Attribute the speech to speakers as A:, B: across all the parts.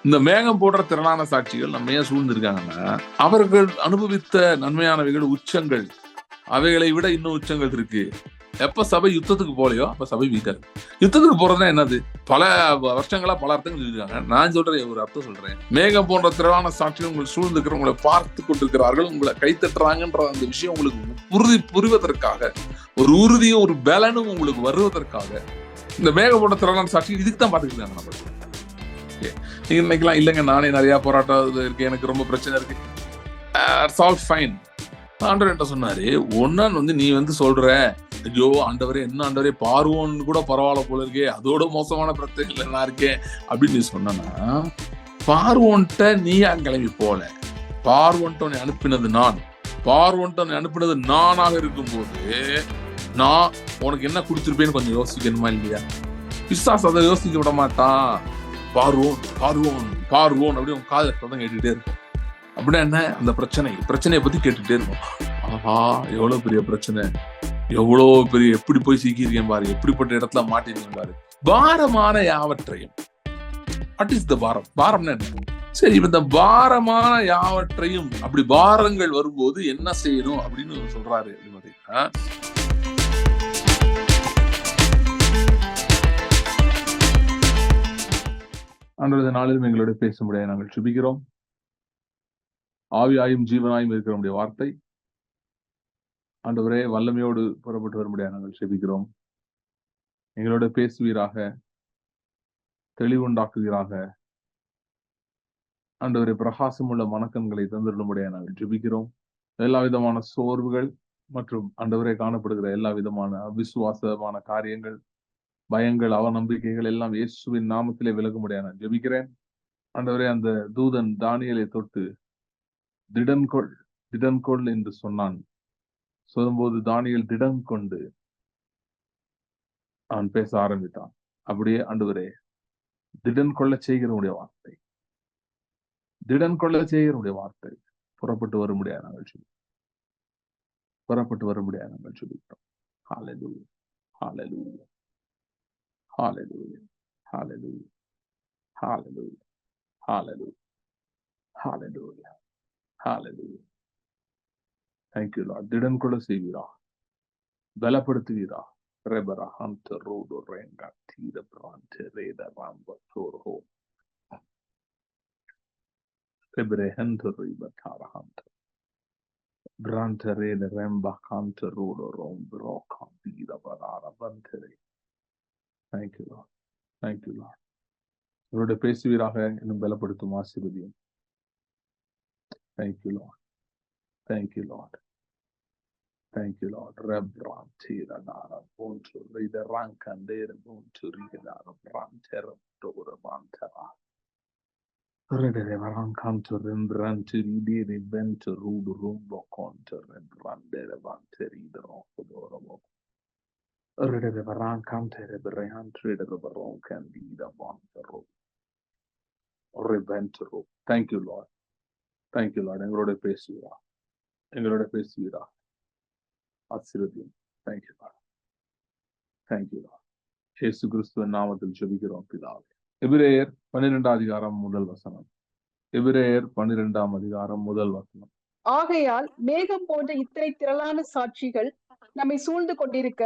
A: இந்த மேகம் போன்ற திரளான சாட்சிகள் நம்ம ஏன் சூழ்ந்திருக்காங்கன்னா, அவர்கள் அனுபவித்த நன்மையானவைகள் உச்சங்கள், அவைகளை விட இன்னும் உச்சங்கள் இருக்கு. எப்ப சபை யுத்தத்துக்கு போலையோ அப்ப சபை வீக்கா இருக்கு. யுத்தத்துக்கு போறதுனா என்னது? பல வருஷங்களா பல அர்த்தங்கள் இருக்காங்க. நான் சொல்றேன், ஒரு அர்த்தம் சொல்றேன். மேகம் போன்ற திரளான சாட்சிகள் உங்களை சூழ்ந்திருக்கிற, உங்களை பார்த்து கொண்டிருக்கிறார்கள், உங்களை கைத்தட்டுறாங்கன்ற அந்த விஷயம் உங்களுக்கு புரிவதற்காக, ஒரு உறுதியும் ஒரு பலனும் உங்களுக்கு வருவதற்காக இந்த மேகம் போன்ற திரளான சாட்சி இதுக்கு தான் பார்த்துக்கிட்டு இருக்காங்க நம்ம. நீங்க நினைக்கலாம், இல்லைங்க நானே நிறைய போராட்டம் இருக்கு, எனக்கு ரொம்ப பிரச்சனை இருக்கு. Solve fine. ஆண்டவர் என்ன சொன்னாரு, ஒன்னு நீ சொல்ற, ஐயோ ஆண்டவரே, என்ன ஆண்டவரே, பார்வோன்னு கூட பரவாயில்ல போல இருக்கே, அதோட மோசமான பிரச்சனைகள் நான் இருக்கேன் அப்படின்னு நீ சொன்னா, பார்வோன்ட்ட நீ ஏன் கிளம்பி போல? பார்வோன்ட்ட உன்னை அனுப்பினது நான். பார்வோன்ட்ட உன்னை அனுப்பினது நானாக இருக்கும் போது நான் உனக்கு என்ன கொடுத்துருப்பேன்னு கொஞ்சம் யோசிக்கணுமா இல்லையா? பிசாசு அதை யோசிக்க விட மாட்டான். பார்வோன் பார்வோன் பார்வோன் அப்படி உன் காதல சத்தம் கேட்டுக்கிட்டே இருக்கும். அப்படின்னா என்ன? அந்த பிரச்சனையை பத்தி கேட்டுக்கிட்டே இருக்கும். ஆஹா, எவ்வளவு பெரிய பிரச்சனை, எவ்வளவு பெரிய, எப்படி போய் சிக்கியிருக்கேன் பாரு, எப்படிப்பட்ட இடத்துல மாட்டிருக்கேன் பாரு. பாரமான யாவற்றையும். வாட் இஸ் த பாரம்? பாரம்னா என்ன? சரி, இந்த பாரமான யாவற்றையும், அப்படி பாரங்கள் வரும்போது என்ன செய்யணும் அப்படின்னு சொல்றாரு. அன்றைய நாளிலும் எங்களோட பேச முடியாது நாங்கள் சுபிக்கிறோம். ஆவியாயும் ஜீவனாயும் இருக்கிற நம்முடைய வார்த்தை ஆண்டவரே வல்லமையோடு புறப்பட்டு வர முடியாது நாங்கள் செபிக்கிறோம். எங்களோட பேசுவீராக, தெளிவுண்டாக்குவீராக. ஆண்டவரே பிரகாசமுள்ள மனக்கண்களை தந்துள்ள முடியாது நாங்கள் ஜெபிக்கிறோம். எல்லா விதமான சோர்வுகள் மற்றும் ஆண்டவரே காணப்படுகிற எல்லா விதமான அவிசுவாசமான காரியங்கள், பயங்கள், அவநம்பிக்கைகள் எல்லாம் இயேசுவின் நாமத்திலே விலக முடியாது நான் ஜெபிக்கிறேன். ஆண்டவரே, அந்த தூதன் தானியேலை தொட்டு திடன்கொள் என்று சொன்னான். சொல்லும்போது தானியேல் திடம் கொண்டு அவன் பேச ஆரம்பித்தான். அப்படியே ஆண்டவரே திடன் கொள்ள செய்கிறவனுடைய வார்த்தை, திடன் கொள்ள செய்கிறவனுடைய வார்த்தை புறப்பட்டு வர முடியாது நாங்கள் சொல்லி, புறப்பட்டு வர முடியாது நாங்கள் சொல்லிட்டோம். ஹல்லேலூயா, ஹல்லேலூயா, ஹல்லேலூயா, ஹல்லேலூயா, ஹல்லேலூயா, ஹல்லேலூயா, ஹல்லேலூயா, ஹல்லேலூயா. Thank you Lord. திடன் கொள்ள செய்வீரா, பலப்படுத்துவீரா. ரெபரா ஹந்த ரோடோ ரெங்கா தீர பிரான்ட் ரேத ராம்ப சோர்ஹோ ரெபரே ஹந்த ரிப தாரஹந்த பிரான்ட் ரேத ரெம்பா காந்த ரோடோ ரோம் ரோகா தீர பரார பந்தரே. Thank you Lord. Thank you Lord. இவரோட பேசுவீராக, இன்னும் பலப்படுத்தும் ஆசீர்வதியும். Thank you Lord. Thank you Lord. Thank you Lord. Rebran tira nara bonto rida rankandere bonto rida brantera dora bantera rida rankanto rembranto rida bento rudo rumbo conto rembrandere banteri dora bo rida rankantere brantera ronkandida bantero rebentero. Thank you Lord. Thank you Lord. எங்களோட பேசுவீரா ஆசீர்வதியும். Thank you Lord. Thank you Lord. இயேசு கிறிஸ்துவின் நாமத்தில் ஜெபிக்கிறோம் பிதாவே. எபிரேயர் 12 அதிகாரம் முதல் வசனம். எபிரேயர் 12 அதிகாரம் முதல் வசனம்.
B: ஆகையால் மேகம் போன்ற இத்தனை திரளான சாட்சிகள் நம்மை சூழ்ந்து கொண்டிருக்க,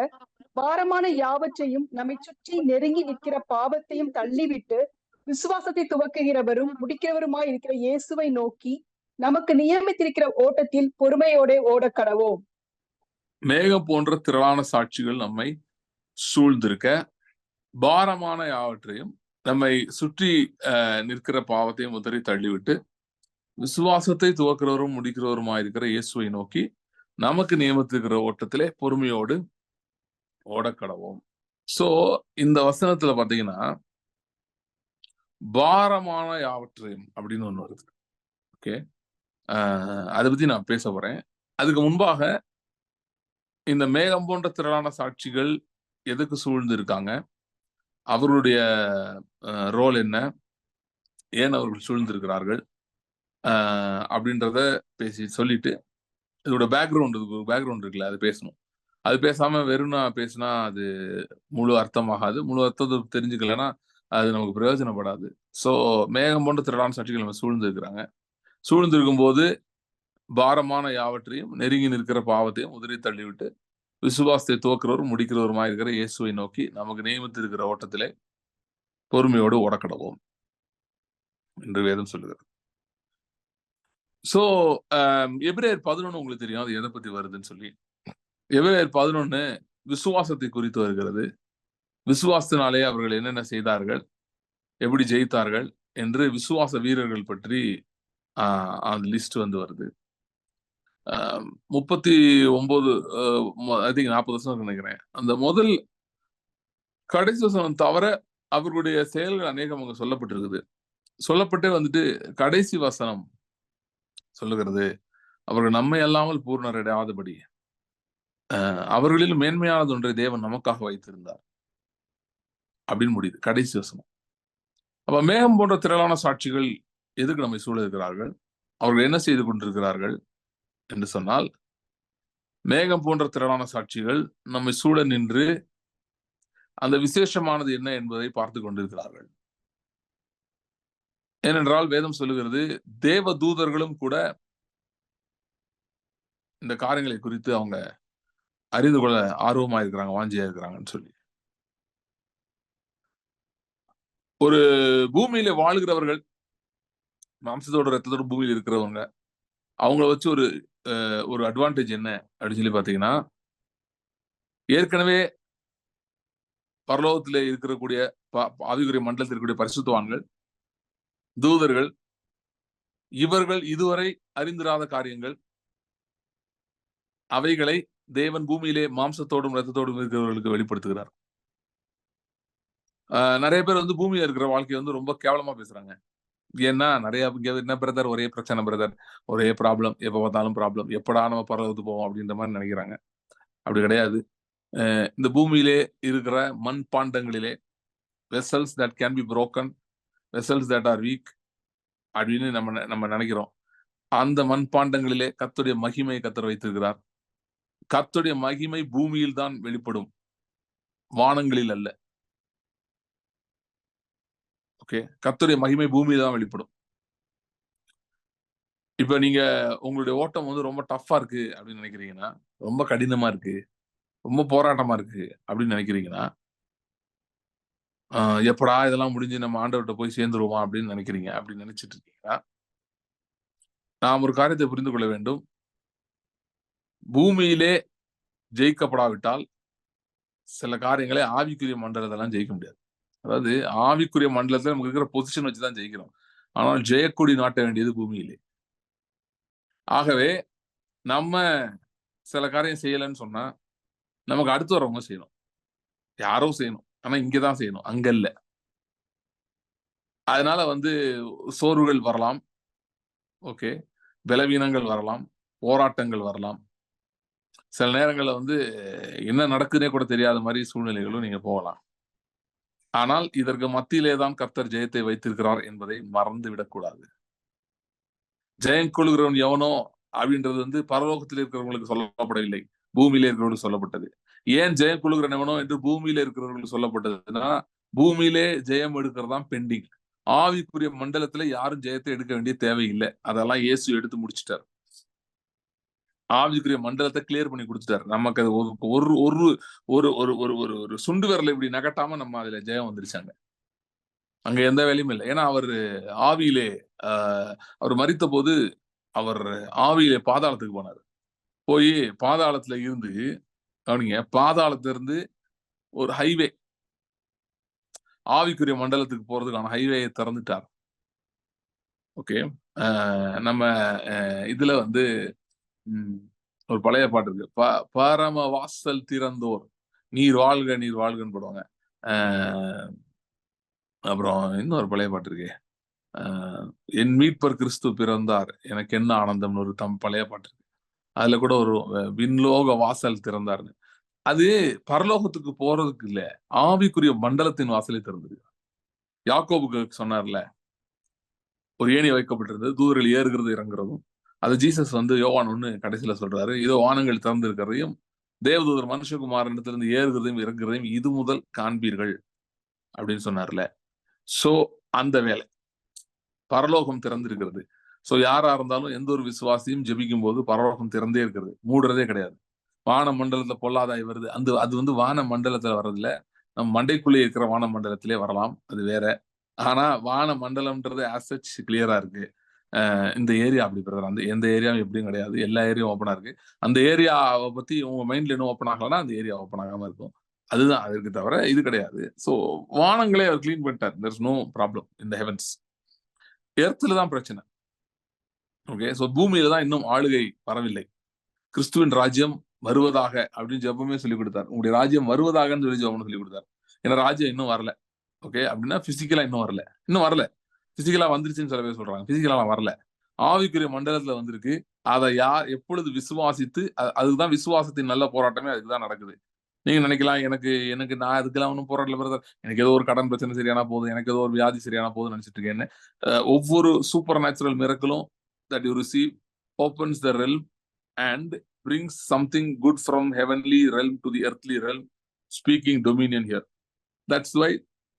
B: பாரமான யாவற்றையும் நம்மை சுற்றி நெருங்கி நிற்கிற பாவத்தையும் தள்ளிவிட்டு, விசுவாசத்தை துவக்குகிறவரும் முடிக்கிறவருமாய் இருக்கிற இயேசுவை நோக்கி நமக்கு நியமித்திருக்கிற ஓட்டத்தில் பொறுமையோட ஓடக்கடவோம்.
A: மேகம் போன்ற திரளான சாட்சிகள் நம்மை சூழ்ந்திருக்க, பாரமான யாவற்றையும் நம்மை சுற்றி நிற்கிற பாவத்தையும் உதறி தள்ளிவிட்டு, விசுவாசத்தை துவக்கிறவரும் முடிக்கிறவருமா இருக்கிற இயேசுவை நோக்கி நமக்கு நியமித்திருக்கிற ஓட்டத்திலே பொறுமையோடு ஓடக்கடவோம். சோ இந்த வசனத்துல பாத்தீங்கன்னா பாரமான யாவற்றையும் அப்படின்னு ஒண்ணு வருது. ஓகே, அதை பத்தி நான் பேச போறேன். அதுக்கு முன்பாக இந்த மேகம் போன்ற திரளான சாட்சிகள் எதுக்கு சூழ்ந்து இருக்காங்க, அவர்களுடைய ரோல் என்ன, ஏன் அவர்கள் சூழ்ந்திருக்கிறார்கள் அப்படின்றத சொல்லிட்டு இதோட பேக்ரவுண்ட் இருக்குல்ல, அது பேசணும். அது பேசாம வெறும் பேசினா அது முழு அர்த்தமாகாது. முழு அர்த்தத்தை தெரிஞ்சுக்கலன்னா அது நமக்கு பிரயோஜனப்படாது. சோ மேகம் போன்ற திரளான சாட்சிகள் நம்ம சூழ்ந்து இருக்கிறாங்க. சூழ்ந்து இருக்கும்போது பாரமான யாவற்றையும் நெருங்கி நிற்கிற பாவத்தையும் உதறி தள்ளிவிட்டு விசுவாசத்தை துவக்கிறவரும் முடிக்கிறவருமாய் இருக்கிற இயேசுவை நோக்கி நமக்கு நியமித்திருக்கிற ஓட்டத்திலே பொறுமையோடு ஓடக்கடவோம் என்று வேதம் சொல்லுகிறது. சோ எபிரேயர் 11 உங்களுக்கு தெரியும் அது எதை பத்தி வருதுன்னு சொல்லி. எபிரேயர் 11 விசுவாசத்தை குறித்து வருகிறது. விசுவாசத்தினாலே அவர்கள் என்னென்ன செய்தார்கள், எப்படி ஜெயித்தார்கள் என்று விசுவாச வீரர்கள் பற்றி அந்த லிஸ்ட் வந்து வருது. 39 ஐ திங்க் 40 வருஷம் நினைக்கிறேன். அந்த முதல் கடைசி வசனம் தவிர அவர்களுடைய செயல்கள் அநேகம் அங்க சொல்லப்பட்டிருக்குது. சொல்லப்பட்டே வந்துட்டு கடைசி வசனம் சொல்லுகிறது, அவர்கள் நம்மை அல்லாமல் பூர்ணர் அடையாதபடி அவர்களில் மேன்மையானது ஒன்றை தேவன் நமக்காக வைத்திருந்தார் அப்படின்னு முடியுது கடைசி வசனம். அப்ப மேகம் போன்ற திரளான சாட்சிகள் எதுக்கு நம்மை சூழ இருக்கிறார்கள், அவர்கள் என்ன செய்து கொண்டிருக்கிறார்கள் என்று சொன்னால், மேகம் போன்ற திரளான சாட்சிகள் நம்மை சூழ நின்று அந்த விசேஷமானது என்ன என்பதை பார்த்து கொண்டிருக்கிறார்கள். ஏனென்றால் வேதம் சொல்லுகிறது, தேவ தூதர்களும் கூட இந்த காரியங்களை குறித்து அவங்க அறிந்து கொள்ள ஆர்வமா இருக்கிறாங்க, வாஞ்சியா இருக்கிறாங்கன்னு சொல்லி. ஒரு பூமியில வாழ்கிறவர்கள், மாம்சத்தோட ரத்தத்தோட பூமியில் இருக்கிறவங்க, அவங்கள வச்சு ஒரு அட்வான்டேஜ் என்ன அப்படின்னு சொல்லி பாத்தீங்கன்னா, ஏற்கனவே பரலோகத்திலே இருக்கக்கூடிய ஆவிக்குரிய மண்டலத்தில் இருக்கக்கூடிய பரிசுத்தவான்கள், தூதர்கள், இவர்கள் இதுவரை அறிந்திராத காரியங்கள், அவைகளை தேவன் பூமியிலே மாம்சத்தோடும் ரத்தத்தோடும் இருக்கிறவர்களுக்கு வெளிப்படுத்துகிறார். நிறைய பேர் வந்து பூமியில இருக்கிற வாழ்க்கையை வந்து ரொம்ப கேவலமா பேசுறாங்க. ஏன்னா நிறைய என்ன பிரதர், ஒரே பிரச்சனை பிரதர், ஒரே ப்ராப்ளம், எப்ப பார்த்தாலும் ப்ராப்ளம், எப்படா நம்ம பரலோகத்துக்கு போவோம் அப்படின்ற மாதிரி நினைக்கிறாங்க. அப்படி கிடையாது. இந்த பூமியிலே இருக்கிற மண் பாண்டங்களிலே vessels that can be broken, vessels that are weak அப்படின்னு நம்ம நினைக்கிறோம். அந்த மண் பாண்டங்களிலே கர்த்தருடைய மகிமையை கர்த்தர் வைத்திருக்கிறார். கர்த்தருடைய மகிமை பூமியில் தான் வெளிப்படும், வானங்களில் அல்ல. ஓகே, கர்த்தருடைய மகிமை பூமியில தான் வெளிப்படும். இப்ப நீங்க உங்களுடைய ஓட்டம் வந்து ரொம்ப டஃப்பா இருக்கு அப்படின்னு நினைக்கிறீங்கன்னா, ரொம்ப கடினமா இருக்கு, ரொம்ப போராட்டமா இருக்கு அப்படின்னு நினைக்கிறீங்கன்னா, எப்படா இதெல்லாம் முடிஞ்சு நம்ம ஆண்டவர்கிட்ட போய் சேர்ந்துருவோமா அப்படின்னு நினைக்கிறீங்க. அப்படி நினைச்சிட்டு இருக்கீங்கன்னா, நாம் ஒரு காரியத்தை புரிந்து கொள்ள வேண்டும். பூமியிலே ஜெயிக்கப்படாவிட்டால் சில காரியங்களை ஆவிக்குரிய மண்டலத்தெல்லாம் ஜெயிக்க முடியாது. அதாவது ஆவிக்குரிய மண்டலத்துல நமக்கு இருக்கிற பொசிஷன் வச்சுதான் ஜெயிக்கிறோம். ஆனால் ஜெயக்கொடி நாட்ட வேண்டியது பூமியிலே. ஆகவே நம்ம சில காரியம் செய்யலைன்னு சொன்னா நமக்கு அடுத்து வரவங்க செய்யணும், யாரோ செய்யணும். ஆனா இங்கதான் செய்யணும், அங்க இல்ல. அதனால வந்து சோர்வுகள் வரலாம், ஓகே, பலவீனங்கள் வரலாம், போராட்டங்கள் வரலாம். சில நேரங்கள்ல வந்து என்ன நடக்குதுன்னே கூட தெரியாத மாதிரி சூழ்நிலைகளும் நீங்க போகலாம். ஆனால் இதற்கு மத்தியிலே தான் கர்த்தர் ஜெயத்தை வைத்திருக்கிறார் என்பதை மறந்து விடக்கூடாது. ஜெயம் கொள்கிறவன் எவனோ அப்படின்றது வந்து பரலோகத்தில் இருக்கிறவங்களுக்கு சொல்லப்படவில்லை, பூமியில இருக்கிறவங்களுக்கு சொல்லப்பட்டது. ஏன் ஜெயம் கொள்கிறவன் எவனோ என்று பூமியில இருக்கிறவங்களுக்கு சொல்லப்பட்டதுன்னா, பூமியிலே ஜெயம் எடுக்கிறதான் பெண்டிங். ஆவிக்குரிய மண்டலத்துல யாரும் ஜெயத்தை எடுக்க வேண்டிய தேவையில்லை. அதெல்லாம் இயேசு எடுத்து முடிச்சிட்டார். ஆவிக்குரிய மண்டலத்தை கிளியர் பண்ணி கொடுத்துட்டார். நமக்கு அது ஒரு ஒரு ஒரு ஒரு ஒரு ஒரு ஒரு சுண்டு விரலை இப்படி நகட்டாம நம்ம அதுல ஜெயம் வந்துருச்சாங்க. அங்க எந்த வேலையும் இல்லை. ஏன்னா அவர் ஆவியிலே அவர் மரித்த போது அவர் ஆவியிலே பாதாளத்துக்கு போனார். போய் பாதாளத்துல இருந்து கவனிங்க, பாதாளத்துல இருந்து ஒரு ஹைவே, ஆவிக்குரிய மண்டலத்துக்கு போறதுக்கான ஹைவேயை திறந்துட்டார். ஓகே, நம்ம இதுல வந்து ஒரு பழைய பாட்டு இருக்கு, பரம வாசல் திறந்தோர் நீர் வாழ்க நீர் வாழ்கன்னு போடுவாங்க. அப்புறம் இன்னொரு பழைய பாட்டு இருக்கு, என் மீட்பர் கிறிஸ்து பிறந்தார் எனக்கு என்ன ஆனந்தம்னு ஒரு பழைய பாட்டு இருக்கு. அதுல கூட ஒரு விண்லோக வாசல் திறந்தார்னு. அது பரலோகத்துக்கு போறதுக்கு இல்ல, ஆவிக்குரிய மண்டலத்தின் வாசலை திறந்தது. யாக்கோபுக்கு சொன்னார்ல, ஒரு ஏணி வைக்கப்பட்டிருந்தது, தூதர்கள் ஏறுகிறது இறங்குறதும். அது ஜீசஸ் வந்து யோவான் 1 கடைசியில சொல்றாரு, இதோ வானங்கள் திறந்து இருக்கிறதையும் தேவதூதர் மனுஷகுமாரனிடத்திலிருந்து ஏறுகிறதையும் இறங்குறதையும் இது முதல் காண்பீர்கள் அப்படின்னு சொன்னார்ல. சோ அந்த வேலை பரலோகம் திறந்திருக்கிறது. சோ யாரா இருந்தாலும் எந்த ஒரு விசுவாசியும் ஜெபிக்கும் போது பரலோகம் திறந்தே இருக்கிறது, மூடுறதே கிடையாது. வான மண்டலத்துல பொல்லாதாய் வருது, அது வான மண்டலத்துல வர்றதில்ல, நம் மண்டைக்குள்ளே இருக்கிற வான மண்டலத்திலே வரலாம், அது வேற. ஆனா வான மண்டலம்ன்றது ஆஸ் சச் கிளியரா இருக்கு. இந்த ஏரியா அப்படி பிரதர், அந்த எந்த ஏரியாவும் எப்படியும் கிடையாது, எல்லா ஏரியாவும் ஓப்பனா இருக்கு. அந்த ஏரியாவை பத்தி உங்க மைண்ட்ல இன்னும் ஓப்பன் ஆகலன்னா அந்த ஏரியா ஓப்பன் ஆகாம இருக்கும். அதுதான் அதற்கு தவிர இது கிடையாது. சோ வானங்களே அவர் கிளீன் பண்ணிட்டார். there's no problem in the heavens. எர்த்ல தான் பிரச்சனை. ஓகே, சோ பூமியில தான் இன்னும் ஆளுகை வரவில்லை. கிறிஸ்துவின் ராஜ்யம் வருவதாக அப்படின்னு ஜெபமே சொல்லி கொடுத்தார். உங்களுடைய ராஜ்யம் வருவதாகன்னு சொல்லி ஜெபம்னு சொல்லி கொடுத்தார். ஏன்னா ராஜ்யம் இன்னும் வரல. ஓகே, அப்படின்னா பிசிக்கலா இன்னும் வரல. பிசிக்கலா வந்துருச்சுன்னு சில பேர் சொல்றாங்க. பிசிக்கலா வரல, ஆவிக்குரிய மண்டலத்துல வந்திருக்கு. அதை யார் எப்பொழுது விசுவாசித்து, அதுதான் விசுவாசத்தின் நல்ல போராட்டமே அதுக்குதான் நடக்குது. நீங்க நினைக்கலாம், எனக்கு எனக்கு நான் அதுக்கெல்லாம் ஒன்றும் போராடல பிரதர், எனக்கு ஏதோ ஒரு கடன் பிரச்சனை சரியானா போதும், எனக்கு ஏதோ ஒரு வியாதி சரியானா போதும் நினைச்சிட்டு இருக்கேன்னு. ஒவ்வொரு சூப்பர் நேச்சுரல் மிரக்கலும் that you receive opens the realm and brings something good from heavenly realm to the earthly realm, speaking dominion here. That's why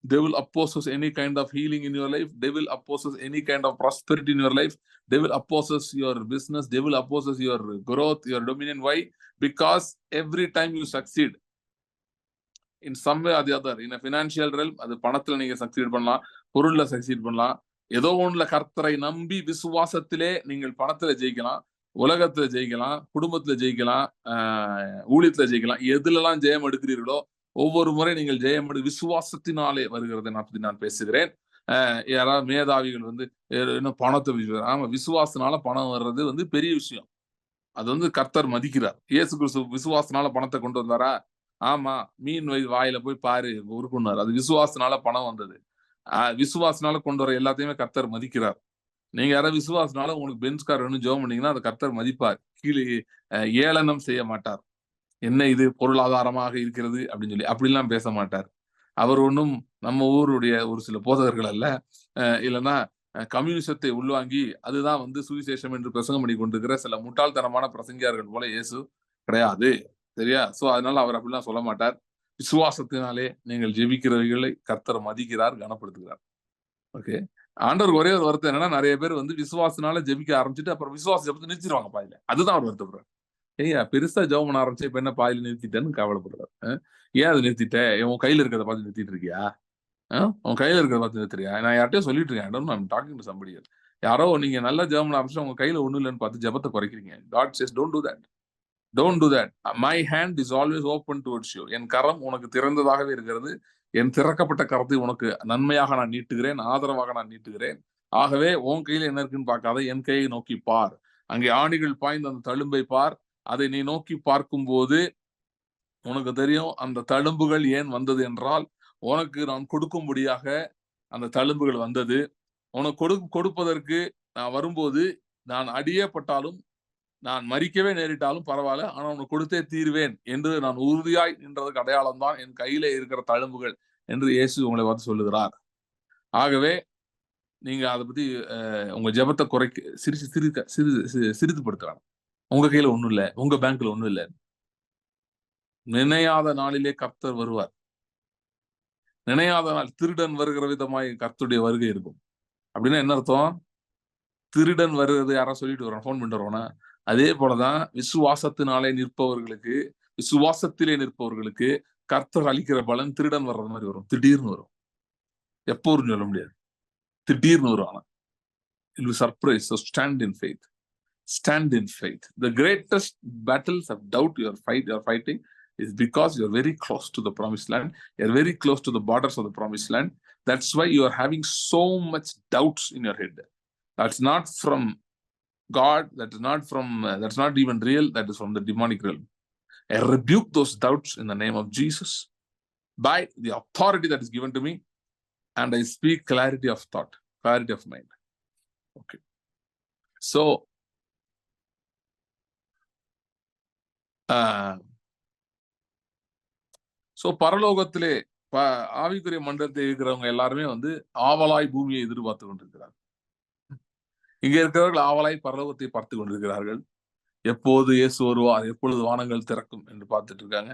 A: they will oppose us any kind of healing in your life, they will oppose us any kind of prosperity in your life, they will oppose us your business, they will oppose us your growth, your dominion. Why? Because every time you succeed in some way or the other, in a financial realm, அது பணத்துல நீங்க succeed பண்ணலாம், பொருள்ல succeed பண்ணலாம், ஏதோ ஒண்ணுல கர்த்தரை நம்பி விசுவாசத்திலே நீங்கள் பணத்துல ஜெயிக்கலாம், உலகத்துல ஜெயிக்கலாம், குடும்பத்துல ஜெயிக்கலாம், ஊழியத்துல ஜெயிக்கலாம். எதுலலாம் ஜெயம் எடுக்கிறீர்களோ ஒவ்வொரு முறை நீங்கள் ஜெயம் விசுவாசத்தினாலே வருகிறதை நான் பேசுகிறேன். யாராவது மேதாவிகள் இன்னும் பணத்தை ஆமா, விசுவாசத்தினால பணம் வர்றது பெரிய விஷயம். அது கர்த்தர் மதிக்கிறார். இயேசு கிறிஸ்து விசுவாசத்தினால பணத்தை கொண்டு வந்தாரா? ஆமா, மீன் வாயில போய் பாரு உருக்குனார். அது விசுவாசத்தினால பணம் வந்தது. விசுவாசனால கொண்டு வர எல்லாத்தையுமே கர்த்தர் மதிக்கிறார். நீங்க யாராவது விசுவாசனால உங்களுக்கு பென்ஸ் கார் வேணும் ஜெபம் பண்ணீங்கன்னா அதை கர்த்தர் மதிப்பார். கீழே ஏளனம் செய்ய மாட்டார். என்ன இது பொருளாதாரமாக இருக்கிறது அப்படின்னு சொல்லி அப்படிலாம் பேச மாட்டார். அவர் ஒன்றும் நம்ம ஊருடைய ஒரு சில போதகர்கள் அல்ல, இல்லைன்னா கம்யூனிசத்தை உள்வாங்கி அதுதான் சுவிசேஷம் என்று பிரசங்கம் பண்ணி கொண்டிருக்கிற சில முட்டாள்தனமான பிரசங்கியார்கள் போல இயேசு கிடையாது. சரியா? சோ அதனால அவர் அப்படிலாம் சொல்ல மாட்டார். விசுவாசத்தினாலே நீங்கள் ஜெபிக்கிறவர்களை கர்த்தர் மதிக்கிறார், கனப்படுத்துகிறார். ஓகே, ஆண்டவர் ஒரே ஒரு வருத்தம் என்னன்னா, நிறைய பேர் விசுவாசனால ஜெபிக்க ஆரம்பிச்சுட்டு அப்புறம் விசுவாச ஜெபத்தை நிறுத்திடுவாங்க பாதியில. அதுதான் அவர் வருத்தப்படுறாரு. ஏய்யா, பெருசா ஜெபம் பண்ண ஆரம்பிச்சு இப்ப என்ன பாதியில நிறுத்திட்டேன்னு கவலைப்படுறாரு. ஏன் அதை நிறுத்திட்ட? உன் கையில இருக்கிறத பார்த்து நிறுத்திட்டு இருக்கியா? உன் கையில இருக்கிறத பார்த்து நிறுத்துறியா? நான் யார்ட்டையும் சொல்லிட்டு இருக்கேன், டாக்கிங் டு சம்படி. யாரோ நீங்க நல்லா ஜெபம் பண்ண ஆரம்பிச்சு உங்க கையில ஒண்ணும் இல்லைன்னு பார்த்து ஜெபத்தை குறைக்கிறீங்க. God says don't do that. Don't do that. My hand is always open towards you. என் கரம் உனக்கு திறந்ததாகவே இருக்கிறது. என் திறக்கப்பட்ட கரத்தை உனக்கு நன்மையாக நான் நீட்டுகிறேன், ஆதரவாக நான் நீட்டுகிறேன். ஆகவே உன் கையில என்ன இருக்குன்னு பார்க்காத, என் கையை நோக்கி பார். அங்கே ஆணிகள் பாய்ந்த அந்த தழும்பை பார். அதை நீ நோக்கி பார்க்கும் போது உனக்கு தெரியும் அந்த தழும்புகள் ஏன் வந்தது என்றால், உனக்கு நான் கொடுக்கும்படியாக அந்த தழும்புகள் வந்தது. உனக்கு கொடுப்பதற்கு நான் வரும்போது நான் அடியப்பட்டாலும் நான் மறிக்கவே நேரிட்டாலும் பரவாயில்ல, ஆனா உனக்கு கொடுத்தே தீர்வேன் என்று நான் உறுதியாய் நின்றதுக்கு அடையாளம் தான் என் கையில இருக்கிற தழும்புகள் என்று இயேசு உங்களை சொல்லுகிறார். ஆகவே நீங்க அதை பத்தி உங்க ஜெபத்தை சிரித்துப்படுத்துறாங்க. உங்க கையில ஒண்ணும் இல்லை, உங்க பேங்க்ல ஒண்ணும் இல்லை. நினையாத நாளிலே கர்த்தர் வருவார். நினையாத நாள், திருடன் வருகிற விதமாய் கர்த்தருடைய வருகை இருக்கும். அப்படின்னா என்ன அர்த்தம்? திருடன் வருகிறது யாரா சொல்லிட்டு வரோம், போன் பண்ணிட்டு வரோம்னா, அதே போலதான் விசுவாசத்தினாலே நிற்பவர்களுக்கு, விசுவாசத்திலே நிற்பவர்களுக்கு கர்த்தர் அளிக்கிற பலன் திருடன் வர்றது மாதிரி வரும். திடீர்னு வரும். எப்போ வரும்னு சொல்ல முடியாது, திடீர்னு வரும். ஆனா it will surprise. So stand in faith. Stand in faith. The greatest battles of doubt you're fighting is because you're very close to the promised land. You're very close to the borders of the promised land. That's why you are having so much doubts in your head. That's not from God. That's not even real. That is from the demonic realm. I rebuke those doubts in the name of Jesus by the authority that is given to me, and I speak clarity of thought, clarity of mind. Okay. So பரலோகத்திலே ஆவிக்குரிய மண்டலத்தில் இருக்கிறவங்க எல்லாருமே ஆவலாய் பூமியை எதிர்பார்த்து கொண்டிருக்கிறார்கள். இங்க இருக்கிறவர்கள் ஆவலாய் பரலோகத்தை பார்த்து கொண்டிருக்கிறார்கள். எப்போது இயேசு வருவார், எப்பொழுது வானங்கள் திறக்கும் என்று பார்த்துட்டு இருக்காங்க.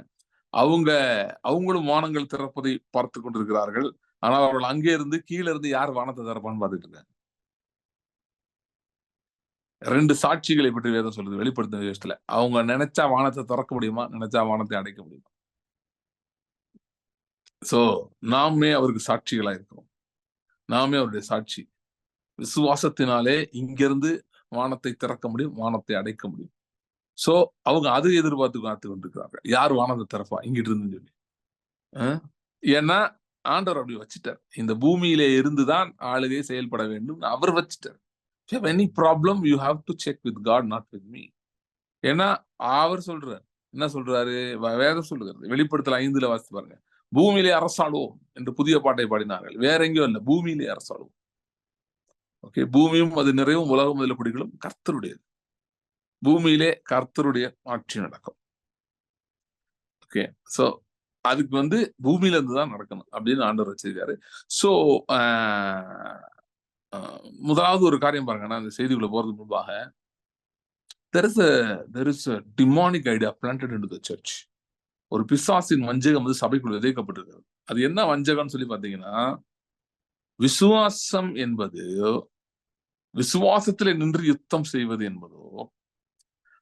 A: அவங்களும் வானங்கள் திறப்பதை பார்த்து கொண்டிருக்கிறார்கள். ஆனால் அவர்கள் அங்கே இருந்து கீழே இருந்து யார் வானத்தை திறப்பான்னு பார்த்துட்டு இருக்காங்க. 2 சாட்சிகளை பற்றி வேதம் சொல்லுது வெளிப்படுத்தும் விதத்துல. அவங்க நினைச்சா வானத்தை திறக்க முடியுமா, நினைச்சா வானத்தை அடைக்க முடியுமா? சோ நாமே அவருக்கு சாட்சிகளா இருக்கிறோம். நாமே அவருடைய சாட்சி. விசுவாசத்தினாலே இங்கிருந்து வானத்தை திறக்க முடியும், வானத்தை அடைக்க முடியும். சோ அவங்க அதை எதிர்பார்த்து காத்து கொண்டிருக்கிறாங்க. யார் வானத்தை திறப்பா இங்கிட்டு இருந்து சொல்லி. ஏன்னா ஆண்டவர் அப்படி வச்சுட்டார். இந்த பூமியிலே இருந்துதான் ஆளுகை செயல்பட வேண்டும் அவர் வச்சுட்டார். If you have any problem, you have to check with God, not with me. ஏன்னா அவர் சொல்றார். என்ன சொல்றாரு? வேதம் சொல்லுகிறது. வெளிப்படுத்தல் 5 வாசித்து பாருங்க. பூமியிலே அரசாளுவோம் என்று புதிய பாட்டை பாடினார்கள். வேற எங்கேயும் இல்ல, பூமியிலே அரசாளுவோம். ஓகே, பூமியும் அது நிறைவும் உலகம் முதல குடிகளும் கர்த்தருடையது. பூமியிலே கர்த்தருடைய ஆட்சி நடக்கும். ஓகே, சோ அதுக்கு பூமியில இருந்து தான் நடக்கணும் அப்படின்னு ஆண்டவர் வச்சிருக்காரு. சோ முதலாவது ஒரு காரியம் பாருங்க, நான் இந்த செய்திக்குள்ள போறதுக்கு முன்பாக there is a demonic idea planted into the church. ஒரு பிசாசின் வஞ்சகம் சபைக்குள்ள விதைக்கப்பட்டிருக்கிறது. அது என்ன வஞ்சகம்னு சொல்லி பாத்தீங்கன்னா, விசுவாசம் என்பது விசுவாசத்துல நின்று யுத்தம் செய்வது என்பதோ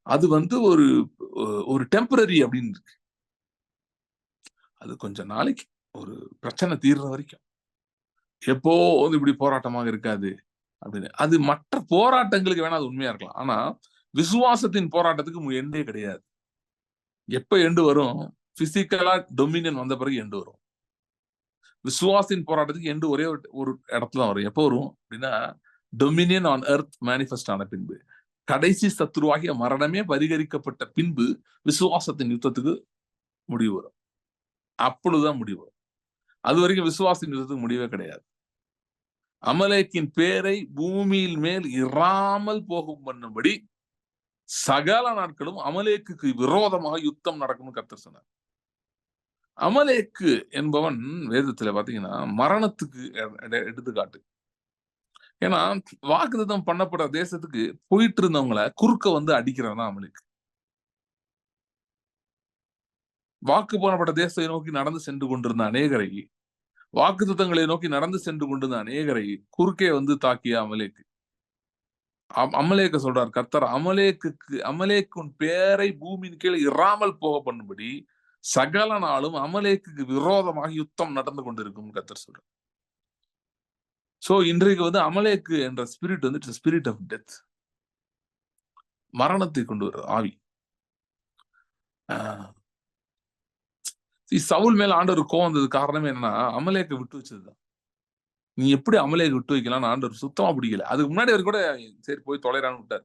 A: அது ஒரு ஒரு டெம்பரரி அப்படின்னு இருக்கு. அது கொஞ்ச நாளைக்கு ஒரு பிரச்சனை தீர்ற வரைக்கும், எப்போ இப்படி போராட்டமாக இருக்காது அப்படின்னு. அது மற்ற போராட்டங்களுக்கு வேணா அது உண்மையா இருக்கலாம். ஆனா விசுவாசத்தின் போராட்டத்துக்கு எண்டே கிடையாது. எப்ப எண்டு வரும்? பிசிக்கலா டொமினியன் வந்த பிறகு எண்டு வரும். விசுவாசின் போராட்டத்துக்கு எண்டு ஒரே ஒரு இடத்துல வரும். எப்போ வரும் அப்படின்னா, டொமினியன் ஆன் எர்த் மேனிஃபெஸ்ட் ஆன பின்பு, கடைசி சத்துருவாகிய மரணமே பரிகரிக்கப்பட்ட பின்பு விசுவாசத்தின் யுத்தத்துக்கு முடிவு வரும். அப்பொழுதுதான் முடிவு வரும். அது வரைக்கும் விசுவாசத்தின் யுத்தத்துக்கு முடிவே கிடையாது. அமலேக்கின் பேரை பூமியில் மேல் இராமல் போகும் பண்ணும்படி சகல நாட்களும் அமலேக்கு விரோதமாக யுத்தம் நடக்கும்னு கர்த்தர் சொன்னார். அமலேக்கு என்பவன் வேதத்துல பாத்தீங்கன்னா மரணத்துக்கு எடுத்துக்காட்டு. ஏன்னா வாக்குத்தத்தம் பண்ணப்பட்ட தேசத்துக்கு போயிட்டு இருந்தவங்களை குறுக்க அடிக்கிறவன் தான் அமலேக்கு. வாக்கு போனப்பட்ட தேசத்தை நோக்கி நடந்து சென்று கொண்டிருந்த அநேகரை, வாக்குத்தத்தங்களை நோக்கி நடந்து சென்று கொண்டிருந்த அநேகரை குறுக்கே தாக்கிய அமலேக்கு. அமலேக்க சொல்றார் கர்த்தர், அமலேக்குன் பேரை பூமியின் கீழே இராமல் போக பண்ணும்படி சகல நாளும் அமலேக்கு விரோதமாக யுத்தம் நடந்து கொண்டிருக்கும் கர்த்தர் சொல்றார். சோ இன்றைக்கு அமலேக்கு என்ற ஸ்பிரிட் ஸ்பிரிட் ஆஃப் டெத், மரணத்தை கொண்டு வர்ற ஆவி. சவுல் மேல ஆண்டவர் கோவம் வந்தது காரணமே என்னன்னா, அமலேக்க விட்டு வச்சதுதான். நீ எப்படி அமலேக்கு விட்டு வைக்கலாம் ஆண்டவர் சுத்தமா பிடிக்கல. அதுக்கு முன்னாடி அவர் கூட சரி போய் தொலைறான்னு விட்டார்.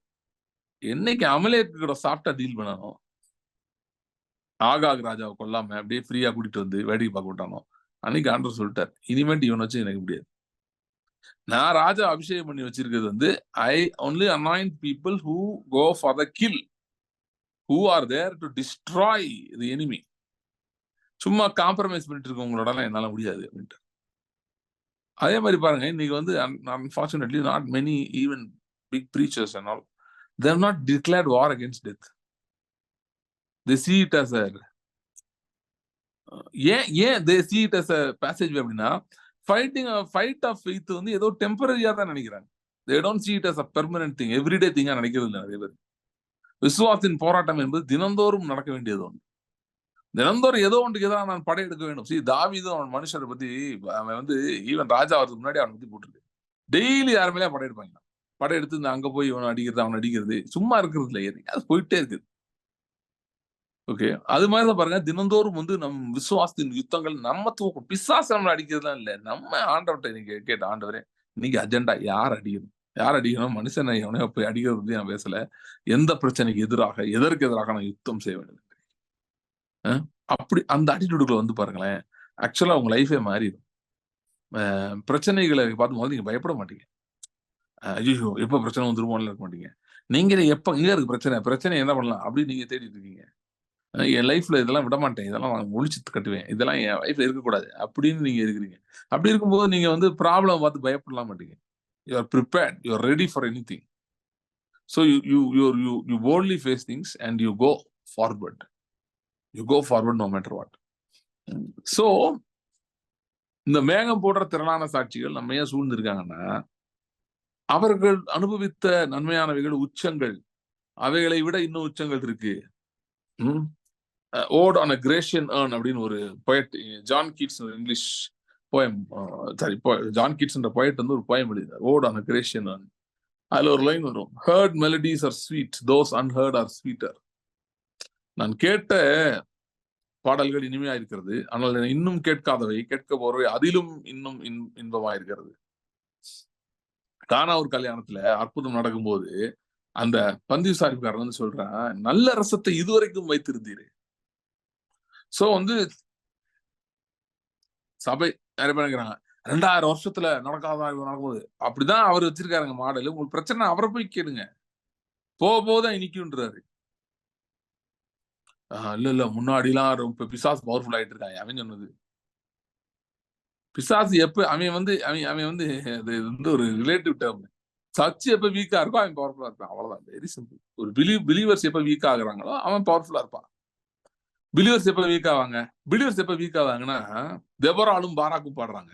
A: என்னைக்கு அமலேக்கு கூட சாப்பிட்டா டீல் பண்ணானோ, ஆகாக் ராஜாவை கொல்லாம அப்படியே ஃப்ரீயா கூட்டிட்டு வேடிக்கை பார்க்க விட்டானோ, அன்னைக்கு ஆண்டவர் சொல்லிட்டார், இனிமேட்டு இவனை வச்சு எனக்கு முடியாது. நான் ராஜா அபிஷேகம் பண்ணி வச்சிருக்கிறது I only anoint people who go for the kill, who are there to destroy the enemy. சும்மா காம்ப்ரமைஸ் பண்ணிட்டு இருக்கவங்களோட என்னால முடியாது அப்படின்ட்டு. அதே மாதிரி பாருங்க, இன்னைக்கு unfortunately not many even big preachers and all, they have not declared war against death. They see it as a they see it as a passageway அப்படின்னா, fight of faith ஏதோ டெம்பரரியா தான் நினைக்கிறாங்க. They don't see it as a permanent thing, everyday thing நினைக்கிறது இல்லை நிறைய பேர். விசுவாசத்தின் போராட்டம் என்பது தினந்தோறும் நடக்க வேண்டியது ஒன்று. தினந்தோறும் ஏதோ ஒன்றுக்கு எதிராக நான் படையெடுக்க வேண்டும். தாவீது அவன் மனுஷரை பத்தி அவன் ஈவன் ராஜா அவருக்கு முன்னாடி அவனை பத்தி போட்டுருக்கு. டெய்லி யார் மேலே படையெடுப்பாங்க. படையெடுத்து அங்க போய் இவன் அடிக்கிறது அவன் அடிக்கிறது சும்மா இருக்கிறது இல்லை, அது போயிட்டே இருக்குது. ஓகே, அது மாதிரிதான் பாருங்க, தினந்தோறும் நம் விசுவாசத்தின் யுத்தங்கள் நம்ம தூக்கும். பிசாசு நம்மளை அடிக்கிறதுலாம் இல்லை, நம்ம ஆண்டவர்கிட்ட நீங்க கேட்ட ஆண்டவரே நீங்க அஜெண்டா யார் அடிக்கணும் மனுஷனை எவனையோ போய் அடிக்கிறது பத்தி நான் பேசல. எந்த பிரச்சனைக்கு எதிராக எதற்கு எதிராக நான் யுத்தம் செய்ய வேண்டும், அப்படி அந்த ஆட்டிடியூடுக்குள்ள பாருங்களேன், ஆக்சுவலா உங்க லைஃபே மாறிடும். பிரச்சனைகளை பார்க்கும்போது நீங்க பயப்பட மாட்டீங்க. ஐயோ எப்ப பிரச்சனை வந்துருமோன்னு இருக்க மாட்டீங்க. நீங்களே எப்ப இங்க இருக்கு பிரச்சனை என்ன பண்ணலாம் அப்படின்னு நீங்க தேடிட்டு இருக்கீங்க. என் லைஃப்ல இதெல்லாம் விட மாட்டேன், இதெல்லாம் நான் ஒழிச்சு கட்டுவேன், இதெல்லாம் என் லைஃப்ல இருக்கக்கூடாது அப்படின்னு நீங்க இருக்கிறீங்க. அப்படி இருக்கும்போது நீங்க ப்ராப்ளம் பார்த்து பயப்படலாம் மாட்டீங்க. You are prepared, you are ready for anything. So you boldly face things and you go forward. You go forward no matter what. So இந்த மேகம் போன்ற திரளான சாட்சிகள் நம்ம ஏன் சூழ்ந்திருக்காங்கன்னா, அவர்கள் அனுபவித்த நன்மையானவைகள் உச்சங்கள், அவைகளை விட இன்னும் உச்சங்கள் இருக்கு. Ode on a Grecian urn அப்படின்னு ஒரு poet, John Keats English poem, sorry, John கீட்ஸ்ன்ற பொயட் வந்து ஒரு போயம் எழுதினார், ode on a Grecian urn. அதுல ஒரு லைன் வரும், heard melodies are sweet, those unheard are sweeter. நான் கேட்ட பாடல்கள் இனிமையா இருக்கிறது, ஆனால் இன்னும் கேட்காதவை, கேட்க போறவை அதிலும் இன்னும் இன்பமா இருக்கிறது. கானா ஒரு கல்யாணத்துல அற்புதம் நடக்கும்போது அந்த பந்தி விசாரிப்புக்காரர் வந்து சொல்றான், நல்ல ரசத்தை இதுவரைக்கும் வைத்திருந்தீரு. சோ வந்து சபை நிறைய பேர் நினைக்கிறாங்க 2000 வருஷத்துல நடக்காதா நடக்கும்போது, அப்படிதான் அவர் வச்சிருக்காருங்க மாடல். உங்களுக்கு பிரச்சனை அவரை போய் கேளுங்க, போக போதான் இனிக்குன்றாரு. இல்ல முன்னாடி எல்லாம் ரொம்ப பிசாசு பவர்ஃபுல் ஆயிட்டு இருக்காங்க. அவன் சொன்னது பிசாசு எப்ப அவன் வந்து அவன் வந்து அது வந்து ஒரு ரிலேட்டிவ் டேர்ம். சர்ச் எப்ப வீக்கா இருக்கோ அவன் பவர்ஃபுல்லா இருப்பான், அவ்வளவுதான். Very simple. ஒரு பிலீவர்ஸ் எப்ப வீக் ஆகுறாங்களோ அவன் பவர்ஃபுல்லா இருப்பான். பிலீவர்ஸ் எப்ப வீக் ஆவாங்க? பிலீவர்ஸ் எப்ப வீக் ஆவாங்கன்னா, தெபொராலும் பாராக்கும் பாடுறாங்க.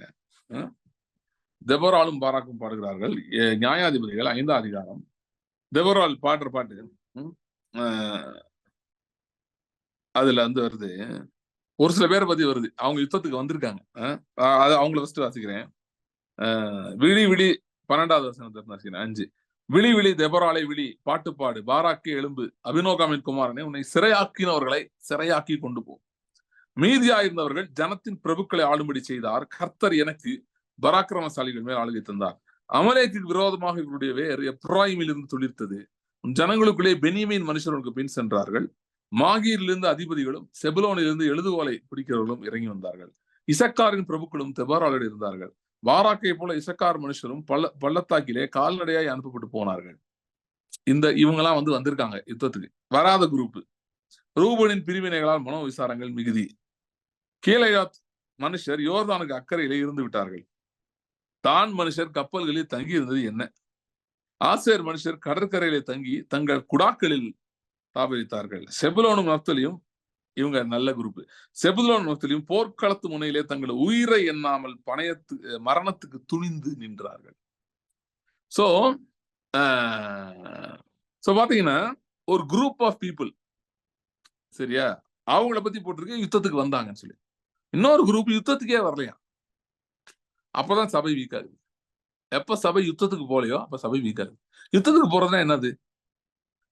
A: தெபொராலும் பாராக்கும் பாடுகிறார்கள். நியாயாதிபதிகள் 5ஆம் அதிகாரம். தெபொரால் பாடுற பாட்டு அதுல வந்து வருது, ஒரு சில பேரை பத்தி வருது, அவங்க யுத்தத்துக்கு வந்திருக்காங்க. அது அவங்கள ஃபர்ஸ்ட் வாசிக்கிறேன். விழி விழி 12வது வசனத்தை வாசிக்கிறேன். 5. விழி விழி தெபொராலை விழி, பாட்டுப்பாடு, பாராக்கே எழும்பு, அபினோகாமின் குமாரனே, உன்னை சிறையாக்கினவர்களை சிறையாக்கி கொண்டு போ. மீதியாயிருந்தவர்கள் ஜனத்தின் பிரபுக்களை ஆளும்படி செய்தார். கர்த்தர் எனக்கு பராக்கிரமசாலிகள் மேல் ஆளுகை தந்தார். அமலேக்கு விரோதமாக இவருடைய வேர் எப்ராயிமில் இருந்து துளிர்த்தது. ஜனங்களுக்குள்ளே பெனியமின் மனுஷர்களுக்கு பின் சென்றார்கள். மாகீரிலிருந்து அதிபதிகளும் செபுலோனிலிருந்து எழுதுகோலை பிடிக்கிறவர்களும் இறங்கி வந்தார்கள். இசக்காரின் பிரபுக்களும் தெபொராலில் இருந்தார்கள். பாராக்கை போல இசக்கார் மனுஷரும் பள்ளத்தாக்கிலே கால்நடையாய் அனுப்பப்பட்டு போனார்கள். இவங்கெல்லாம் வந்து வந்திருக்காங்க யுத்தத்துக்கு. வராத குரூப். ரூபனின் பிரிவினைகளால் மனோ விசாரங்கள் மிகுதி. கீலேயாத் மனுஷர் யோர்தானுக்கு அக்கறையிலே இருந்து விட்டார்கள். தான் மனுஷர் கப்பல்களில் தங்கி இருந்தது என்ன? ஆசேர் மனுஷர் கடற்கரையிலே தங்கி தங்கள் குடாக்களில் தாபரித்தார்கள். செபுலோனும் நப்தலியும் இவங்க நல்ல குரூப். செபுலோன் நப்தலியும் போர்க்களத்து முனையிலே தங்கள் உயிரை எண்ணாமல் மரணத்துக்கு துணிந்து நின்றார்கள். சோ பாத்தீங்கன்னா ஒரு குரூப் ஆஃப் பீப்புள், சரியா, அவங்கள பத்தி போட்டிருக்கு யுத்தத்துக்கு வந்தாங்கன்னு சொல்லி. இன்னொரு குரூப் யுத்தத்துக்கே வரலையா, அப்பதான் சபை வீக் ஆகுது. எப்ப சபை யுத்தத்துக்கு போலையோ அப்ப சபை வீக் ஆகுது. யுத்தத்துக்கு போறதுன்னா என்னது?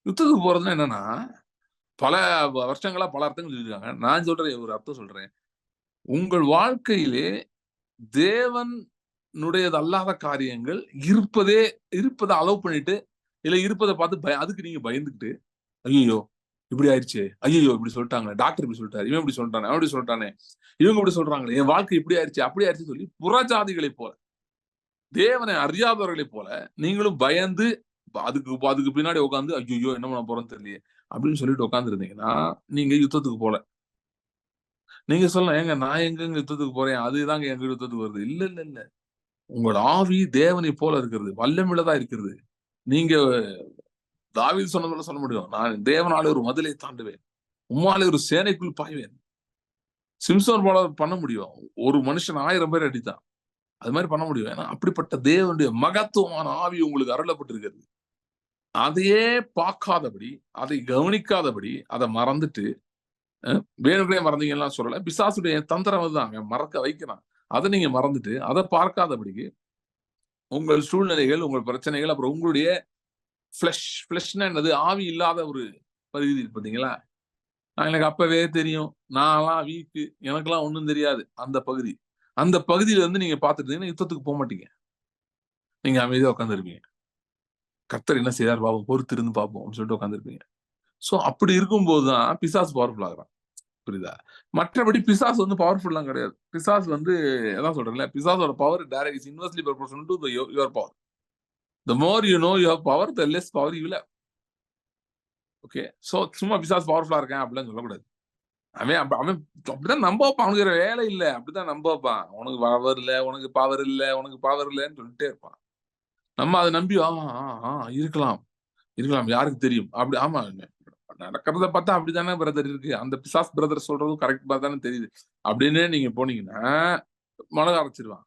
A: யுத்தத்துக்கு போறதுன்னா என்னன்னா, பல வருஷங்களா பல அர்த்தங்கள் சொல்லியிருக்காங்க. நான் சொல்றேன் ஒரு அர்த்தம் சொல்றேன். உங்கள் வாழ்க்கையிலே தேவனுடையது அல்லாத காரியங்கள் இருப்பதை அலோவ் பண்ணிட்டு, இல்ல இருப்பதை பார்த்து அதுக்கு நீங்க பயந்துக்கிட்டு, ஐயோ இப்படி ஆயிடுச்சு, ஐயோ இப்படி சொல்லிட்டாங்க, டாக்டர் இப்படி சொல்லிட்டாரு, இவன் இப்படி சொல்லிட்டானே, அவன் இப்படி சொல்லிட்டானே, இவங்க இப்படி சொல்றாங்களே, என் வாழ்க்கை இப்படி ஆயிடுச்சு அப்படி ஆயிடுச்சு சொல்லி புறஜாதிகளை போல, தேவனை அறியாதவர்களை போல நீங்களும் பயந்து அதுக்கு பின்னாடி உட்காந்து ஐயோ என்ன பண்ண போறோம்னு தெரியலையே அப்படின்னு சொல்லிட்டு உட்காந்து இருந்தீங்கன்னா நீங்க யுத்தத்துக்கு போல. நீங்க சொல்லலாம், ஏங்க நான் எங்க யுத்தத்துக்கு போறேன், அதுதாங்க எங்க யுத்தத்துக்கு வருது. இல்ல இல்ல இல்ல, உங்களோட ஆவி தேவனை போல இருக்கிறது, வல்லமில்லதான் இருக்கிறது. நீங்க தாவீது சொன்னதுல சொல்ல முடியும், நான் தேவனாலே ஒரு மதிலை தாண்டுவேன், உம்மாலே ஒரு சேனைக்குள் பாய்வேன். சிம்சோன் போல பண்ண முடியும், ஒரு மனுஷன் 1000 பேர் அடித்தான், அது மாதிரி பண்ண முடியும். ஏன்னா அப்படிப்பட்ட தேவனுடைய மகத்துவமான ஆவி உங்களுக்கு அருளப்பட்டிருக்கிறது. அதையே பார்க்காதபடி, அதை கவனிக்காதபடி, அதை மறந்துட்டு, வேணுங்களே மறந்தீங்கன்னா சொல்லல, பிசாசுடைய தந்திரம் தான் மறக்க வைக்கிறான். அதை நீங்க மறந்துட்டு அதை பார்க்காதபடிக்கு உங்கள் சூழ்நிலைகள், உங்கள் பிரச்சனைகள், அப்புறம் உங்களுடைய பிளஷ்னா என்னது, ஆவி இல்லாத ஒரு பகுதி பார்த்தீங்களா, எனக்கு அப்பவே தெரியும், நான்லாம் வீக்கு, எனக்கெல்லாம் ஒண்ணும் தெரியாது, அந்த பகுதியில இருந்து நீங்க பார்த்துட்டீங்கன்னா யுத்தத்துக்கு போக மாட்டீங்க. நீங்க அமைதியா உட்காந்துருப்பீங்க. கர்த்தர் என்ன செய்யார் பாப்போம், பொறுத்து இருந்து பார்ப்போம் சொல்லிட்டு உட்காந்துருப்பீங்க. சோ அப்படி இருக்கும்போதுதான் பிசாசு பவர்ஃபுல் ஆகுறான். புரியுதா? மற்றபடி பிசாசு வந்து பவர்ஃபுல்லாம் கிடையாது. பிசாசு வந்து எதான் சொல்றேன்ல, பிசாசோட power direct is inversely proportional to your power. The more you know your power, the less power you will have. Okay, so சும்மா பிசாசு பவர்ஃபுல்லா இருக்கேன் அப்படிலாம் சொல்லக்கூடாது. அவன் அப்படிதான் நம்ப வைப்பான். அவனுக்கு வேலை இல்லை, அப்படிதான் நம்ப வைப்பான். உனக்கு பவர் இல்ல, உனக்கு பவர் இல்ல, உனக்கு பவர் இல்லைன்னு சொல்லிட்டே இருப்பான். நம்ம அதை நம்பி இருக்கலாம் யாருக்கு தெரியும், அப்படி ஆமா நடக்கிறத பார்த்தா அப்படித்தானே பிரதர் இருக்கு, அந்த பிசாஸ் பிரதர் சொல்றதும் கரெக்ட் தானே தெரியுது அப்படின்னு நீங்க போனீங்கன்னா மிளகா அரைச்சிருவான்.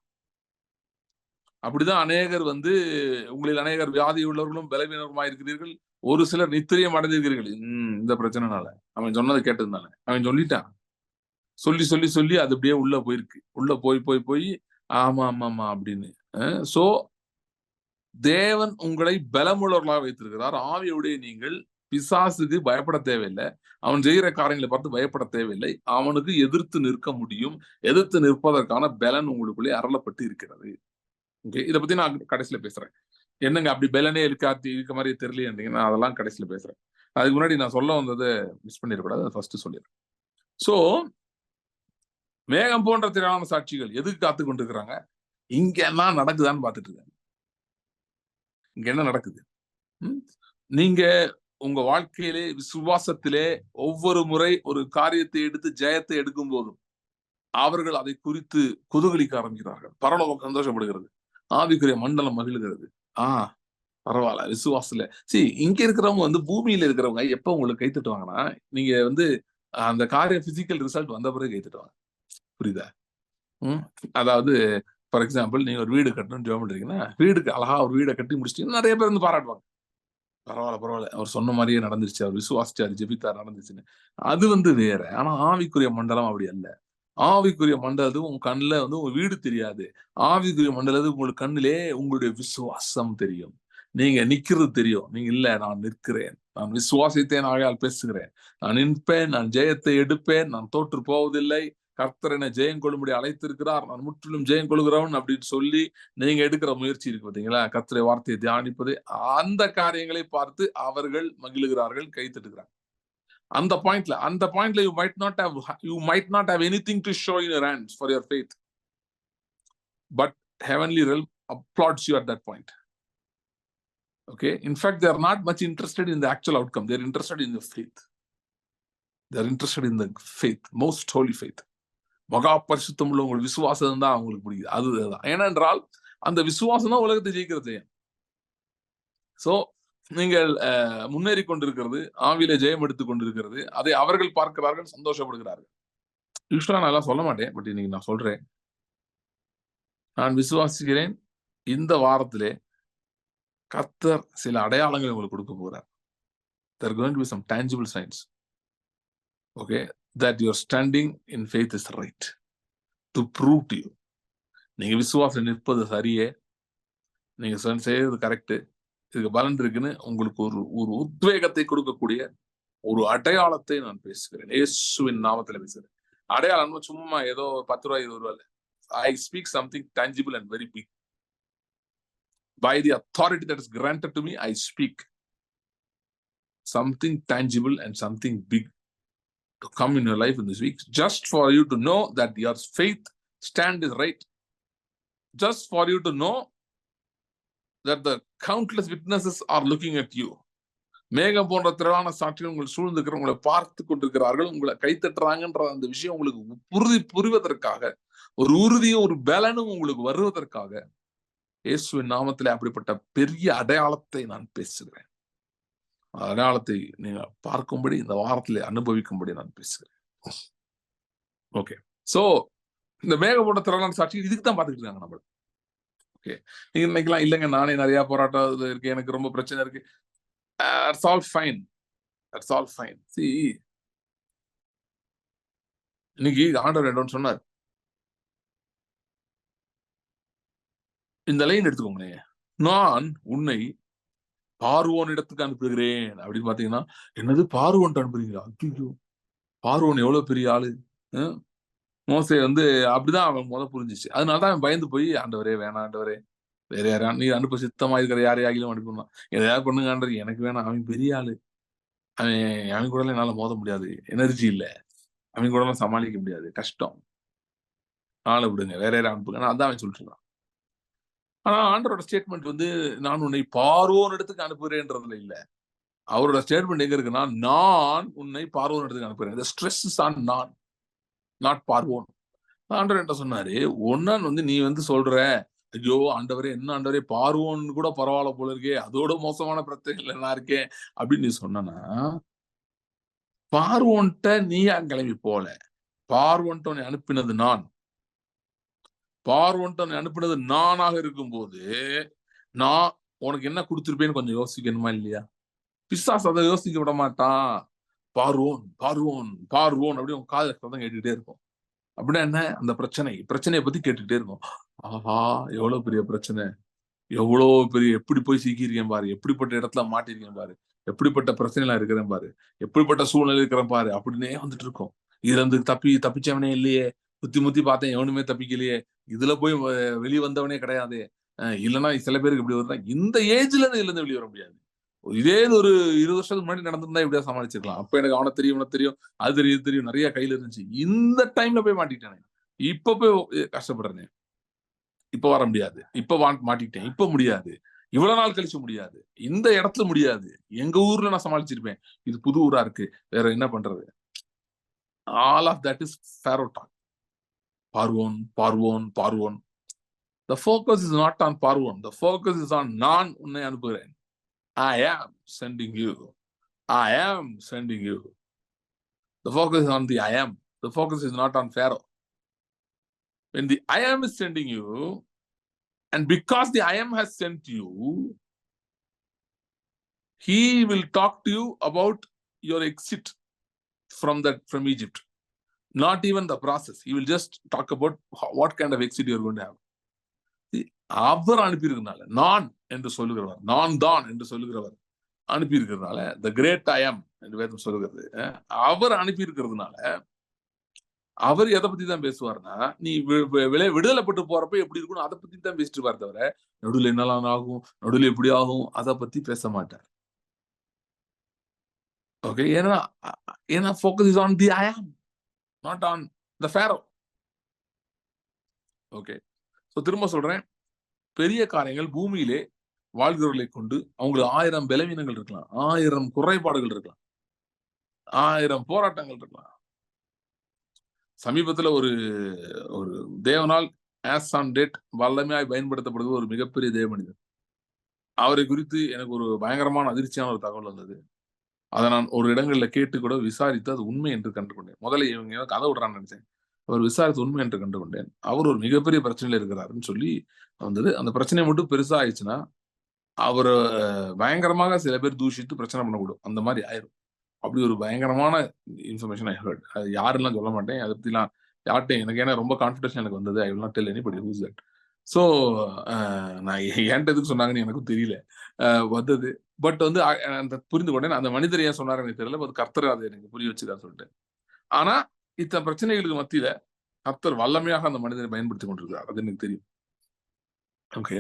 A: அப்படிதான் அநேகர் வந்து உங்களில் அநேகர் வியாதி உள்ளவர்களும் பலவீனருமா இருக்கிறீர்கள், ஒரு சிலர் நித்திரியம் அடைந்திருக்கிறீர்கள். இந்த பிரச்சனைனால அவன் சொன்னதை கேட்டதுனால அவன் சொல்லிட்டான். சொல்லி சொல்லி சொல்லி அது அப்படியே உள்ள போயிருக்கு. உள்ள போய் போய் போய் ஆமா ஆமா ஆமா அப்படின்னு. சோ தேவன் உங்களை பலமுள்ளவர்களாக வைத்திருக்கிறார். ஆவியுடைய நீங்கள் பிசாசுக்கு பயப்பட தேவையில்லை. அவன் செய்கிற காரியங்களை பார்த்து பயப்பட தேவையில்லை. அவனுக்கு எதிர்த்து நிற்க முடியும். எதிர்த்து நிற்பதற்கான பலன் உங்களுக்குள்ளே அருளப்பட்டு இருக்கிறது. ஓகே, இதை பத்தி நான் கடைசியில பேசுறேன். என்னங்க அப்படி பலனே இருக்க மாதிரி தெரியலையா? அதெல்லாம் கடைசியில பேசுறேன். அதுக்கு முன்னாடி நான் சொல்ல வந்ததை மிஸ் பண்ணிடக்கூடாது. ஃபர்ஸ்ட் சொல்லிடுறேன். சோ மேகம் போன்ற திரளான சாட்சிகள் எதுக்கு காத்து கொண்டிருக்கிறாங்க? இங்க எல்லாம் நடக்குதான்னு பார்த்துட்டு இருக்காங்க. இங்க என்ன நடக்குது? நீங்க உங்க வாழ்க்கையிலே விசுவாசத்திலே ஒவ்வொரு முறை ஒரு காரியத்தை எடுத்து ஜெயத்தை எடுக்கும் போதும் அவர்கள் அதை குறித்து குதூகலிக்க ஆரம்பிக்கிறார்கள். பரலோகம் சந்தோஷப்படுகிறது, ஆவிக்குரிய மண்டலம் மகிழ்கிறது. பரவாயில்ல, விசுவாசத்துல இங்க இருக்கிறவங்க வந்து பூமியில இருக்கிறவங்க எப்ப உங்களுக்கு கை தட்டுவாங்கன்னா, நீங்க வந்து அந்த காரியம் பிசிக்கல் ரிசல்ட் வந்த பிறகு கை தட்டுவாங்க. புரியுதா? அதாவது ஃபார் எக்ஸாம்பிள் நீங்க ஒரு வீடு கட்டணும்னு ஜெபம் பண்றீங்கன்னா, வீடுக்கு அழகா ஒரு வீடை கட்டி முடிச்சிட்டீங்கன்னா நிறைய பேர் வந்து பாராட்டுவாங்க. பரவாயில்ல, அவர் சொன்ன மாதிரியே நடந்துருச்சு, அவர் விசுவாசிச்சாரு, ஜெபித்தார், நடந்துச்சுன்னு. அது வந்து வேற. ஆனா ஆவிக்குரிய மண்டலம் அப்படி அல்ல. ஆவிக்குரிய மண்டலத்துக்கு உங்க கண்ணுல வந்து உங்க வீடு தெரியாது. ஆவிக்குரிய மண்டலத்துக்கு உங்களுக்கு கண்ணிலே உங்களுடைய விசுவாசம் தெரியும். நீங்க நிக்கிறது தெரியும். நீங்க இல்ல, நான் நிற்கிறேன், நான் விசுவாசித்தேன், ஆகையால் பேசுகிறேன், நான் நிற்பேன், நான் ஜெயத்தை எடுப்பேன், நான் தோற்று போவதில்லை, கர்த்தர் என்னை ஜெயம் கொள்ளும்படி அழைத்திருக்கிறார், நான் முற்றிலும் ஜெயம் கொள்கிறவன் அப்படின்னு சொல்லி நீங்க எடுக்கிற முயற்சி இருக்கு பாத்தீங்களா? கர்த்தருடைய வார்த்தையை தியானிப்பது, அந்த காரியங்களை பார்த்து அவர்கள் மகிழுகிறார்கள், கை தட்டுகிறார்கள். அந்த பாயிண்ட்ல you might not have anything to show in your hands for your faith, but heavenly realm applauds you at that point. Okay, in fact they are not much interested in the actual outcome. They are interested in the faith. They are interested in the faith, most holy faith. மகா பரிசுத்தம் உள்ள உங்கள் விசுவாசம் தான் அவங்களுக்கு பிடிக்குது. அதுதான். ஏனென்றால் அந்த விசுவாசம் தான் உலகத்தை ஜெயிக்கிறது. சோ நீங்கள் முன்னேறி கொண்டிருக்கிறது, ஆவியில ஜெயம் எடுத்துக் கொண்டிருக்கிறது, அதை அவர்கள் பார்க்கிறார்கள், சந்தோஷப்படுகிறார்கள். யூஸ்வலா நான் எல்லாம் சொல்ல மாட்டேன், பட் இன்னைக்கு நான் சொல்றேன். நான் விசுவாசிக்கிறேன், இந்த வாரத்திலே கர்த்தர் சில அடையாளங்களை உங்களுக்கு கொடுக்க போகிறார். There are going to be some tangible signs. Okay, that your standing in faith is right, to prove to you. நீங்க விசுவாசம் நிற்பது சரியே, நீங்க செய்யறது கரெக்ட், இதுக்கு பலன் இருக்குன்னு உங்களுக்கு ஒரு உத்வேகத்தை கொடுக்கக்கூடிய ஒரு அடையாளத்தை நான் பேசுகிறேன். இயேசுவின் நாமத்துல பேசுகிறேன். அடையாளம் சும்மா ஏதோ 10 ரூபாய் 20 ரூபாய். I speak something tangible and very big. By the authority that is granted to me, I speak something tangible and something big to come in your life in this week, just for you to know that your faith stand is right, just for you to know that the countless witnesses are looking at you. மேகம் போன்ற திரளான சாட்சிகள் உங்கள் சூழ்ந்திருக்கிற உங்களை பார்த்து கொண்டிருக்கிறார்கள், உங்களை கைத்தட்டுறாங்கன்ற அந்த விஷயம் உங்களுக்கு புரிவதற்காக, ஒரு உறுதியும் ஒரு பலனும் உங்களுக்கு வருவதற்காக இயேசுவின் நாமத்திலே அப்படிப்பட்ட பெரிய அடையாளத்தை நான் பேசுகிறேன். அடையாளத்தை நீங்க பார்க்கும்படி, இந்த வாரத்திலே அனுபவிக்கும்படி நான் பேசுகிறேன். ஓகே, சோ இந்த மேகம் போன்ற திரளான சாட்சி இதுக்கு தான் பார்த்துக்கிட்டு இருக்காங்க நம்ம. ஓகே, நீங்க நினைக்கலாம், இல்லைங்க நானே நிறைய போராட்டம் இருக்கு, எனக்கு ரொம்ப பிரச்சனை இருக்கு. That's all fine. That's all fine. See, இன்னைக்கு ஆண்டவர் என்னன்னு சொன்னார், இந்த லைன் எடுத்துக்கோங்க, நான் உன்னை பார்வோன் இடத்துக்கு அனுப்புகிறேன் அப்படின்னு பாத்தீங்கன்னா, என்னது பார்வோன் அனுப்புறீங்களா? ஐயோ, பார்வோன் எவ்வளவு பெரிய ஆளு. மோசே வந்து அப்படிதான் அவன் புரிஞ்சிச்சு. அதனாலதான் அவன் பயந்து போய், ஆண்டவரே வேணாம், ஆண்டவரே வேற யாரா நீ அனுப்ப சித்தமா இருக்கிற யாரையாகிலும் அனுப்பணும், எதையாவது பண்ணுங்க ஆண்டவர், எனக்கு வேணாம், அவன் பெரிய ஆளு, அவன் கூட என்னால மோத முடியாது, எனர்ஜி இல்ல, அவன் கூட எல்லாம் சமாளிக்க முடியாது, கஷ்டம், ஆளை விடுங்க, வேற யாரும் அனுப்புங்க, அதான் அவன் சொல்லிட்டு இருக்கான். ஆனா ஆண்டரோட ஸ்டேட்மெண்ட் வந்து நான் உன்னை பார்வோன் இடத்துக்கு அனுப்புகிறேன்றதுல இல்ல. அவரோட ஸ்டேட்மெண்ட் எங்க இருக்குன்னா, நான் உன்னை பார்வோன் இடத்துக்கு அனுப்புகிறேன். The stress is on நான், not பார்வோன். ஆண்டவர் என்ன சொன்னாரு, ஒன்னான் வந்து நீ வந்து சொல்ற, ஐயோ ஆண்டவரே, என்ன ஆண்டவரே, பார்வோன் கூட பரவாயில்ல போல இருக்கே, அதோட மோசமான பிரச்சனைகள் நான் இருக்கேன் அப்படின்னு நீ சொன்னா, பார்வோன்ட்ட நீ கிளம்பி போல, பார்வோன்ட்ட உன்னை அனுப்பினது நான். பார்வோன்ட்டு அனுப்பினது நானாக இருக்கும்போது நான் உனக்கு என்ன கொடுத்திருப்பேன்னு கொஞ்சம் யோசிக்கணுமா இல்லையா? பிசாசு அதை யோசிக்க விட மாட்டான். பார்வோன் பார்வோன் பார்வோன் அப்படி உன் காதுல சத்தம் கேட்டுக்கிட்டே இருக்கும். அப்படின்னா என்ன? அந்த பிரச்சனையை பத்தி கேட்டுக்கிட்டே இருக்கும். ஆஹா, எவ்வளவு பெரிய பிரச்சனை, எவ்வளவு பெரிய, எப்படி போய் சிக்கியிருக்கேன் பாரு, எப்படிப்பட்ட இடத்துல மாட்டிருக்கேன் பாரு, எப்படிப்பட்ட பிரச்சனைலாம் இருக்கிறேன் பாரு, எப்படிப்பட்ட சூழ்நிலை இருக்கிறேன் பாரு அப்படின்னே வந்துட்டு இருக்கும். இதுல இருந்து தப்பிச்சவனே இல்லையே, முத்தி முத்தி பார்த்தேன் எவனுமே தப்பிக்கலையே, இதுல போய் வெளியே வந்தவனே கிடையாது. இல்லைன்னா சில பேருக்கு இப்படி வருதா, இந்த ஏஜ்ல இதுல இருந்து வெளியே வர முடியாது. இதே ஒரு 20 வருஷத்துக்கு முன்னாடி நடந்திருந்தா எப்படியா சமாளிச்சிருக்கலாம். அப்ப எனக்கு அவனை தெரியும், இவனை தெரியும், அது தெரியும், இது தெரியும், நிறைய கையில இருந்துச்சு. இந்த டைம்ல போய் மாட்டிக்கிட்டானே, இப்ப போய் கஷ்டப்படுறேனே, இப்ப வர முடியாது, இப்ப மாட்டிக்கிட்டேன், இப்ப முடியாது, இவ்வளவு நாள் கழிச்சு முடியாது, இந்த இடத்துல முடியாது, எங்க ஊர்ல நான் சமாளிச்சிருப்பேன், இது புது ஊரா இருக்கு, வேற என்ன பண்றது? All of that is pharaoh talk. பார்வோன் பார்வோன் பார்வோன். The focus is not on பார்வோன், the focus is on நான் உன்னை அனுப்புகிறேன். I am sending you. I am sending you. The focus is on the I am. The focus is not on Pharaoh. When the I am is sending you, and because the I am has sent you, he will talk to you about your exit from Egypt. Not even the process. He will just talk about what kind of exit you are going to have. அவர் அனுப்பியிருக்கிறதுனால, நான் என்று சொல்லுகிறவர், நான் தான் என்று சொல்லுகிறவர் அனுப்பியிருக்கிறதுனால, the great ஐ அம் என்று வேதம் சொல்லுகிறது, அவர் அனுப்பியிருக்கிறதுனால அவர் எதை பத்தி தான் பேசுவார்னா, நீ விடுதலைப்பட்டு போறப்ப எப்படி இருக்கணும் அதை பத்தி தான் பேசிட்டு இருப்பார் தவிர, நடுவில் என்னெல்லாம் ஆகும், நடுவில் எப்படி ஆகும் அதை பத்தி பேச மாட்டார். ஓகே, ஏன்னா focus is on the I am, not on the Pharaoh. Okay, so திரும்ப சொல்றேன், பெரிய காரியங்கள் பூமியிலே வாழ்கிறவர்களை கொண்டு அவங்களுக்கு 1000 பலவீனங்கள் இருக்கலாம், 1000 குறைபாடுகள் இருக்கலாம், 1000 போராட்டங்கள் இருக்கலாம். சமீபத்துல ஒரு தேவனால் ஆஸ் ஆன் டேட் வல்லமையாய் பயன்படுத்தப்படுவது ஒரு மிகப்பெரிய தேவ மனிதர். அவரை குறித்து எனக்கு ஒரு பயங்கரமான அதிர்ச்சியான ஒரு தகவல் வந்தது. அதை நான் ஒரு இடங்கள்ல கேட்டு கூட விசாரித்து அது உண்மை என்று கண்டுகொண்டேன். முதல்ல இவங்க கதை விடுறான்னு நினைச்சேன். அவர் விசாரித்து உண்மை என்று கண்டுகொண்டேன். அவர் ஒரு மிகப்பெரிய பிரச்சனையில இருக்கிறாருன்னு சொல்லி வந்தது. அந்த பிரச்சனை மட்டும் பெருசா ஆயிடுச்சுன்னா அவர் பயங்கரமாக சில பேர் தூஷித்து பிரச்சனை பண்ணக்கூடும், அந்த மாதிரி ஆயிரும். அப்படி ஒரு பயங்கரமான இன்ஃபர்மேஷன் ஐ ஹர்ட். அது யாருலாம் சொல்ல மாட்டேன், அதை பத்திலாம் யார்ட்டையும், எனக்கு ஏன்னா ரொம்ப கான்ஃபிடன்ஸ் எனக்கு வந்தது. I will not del anybody who is that. So நான் என்கிட்ட எதுக்கு சொன்னாங்கன்னு எனக்கும் தெரியல, வந்தது. பட் வந்து அந்த புரிந்து கொண்டேன். அந்த மனிதர் ஏன் சொன்னாரு எனக்கு தெரியல, பட் கர்த்தர் அதை எனக்கு புரிய வச்சுக்கான்னு சொல்லிட்டு. ஆனா இத்தனை பிரச்சனைகளுக்கு மத்தியில கர்த்தர் வல்லமையாக அந்த மனிதரை பயன்படுத்தி கொண்டிருக்கிறார், அது எனக்கு தெரியும். ஓகே,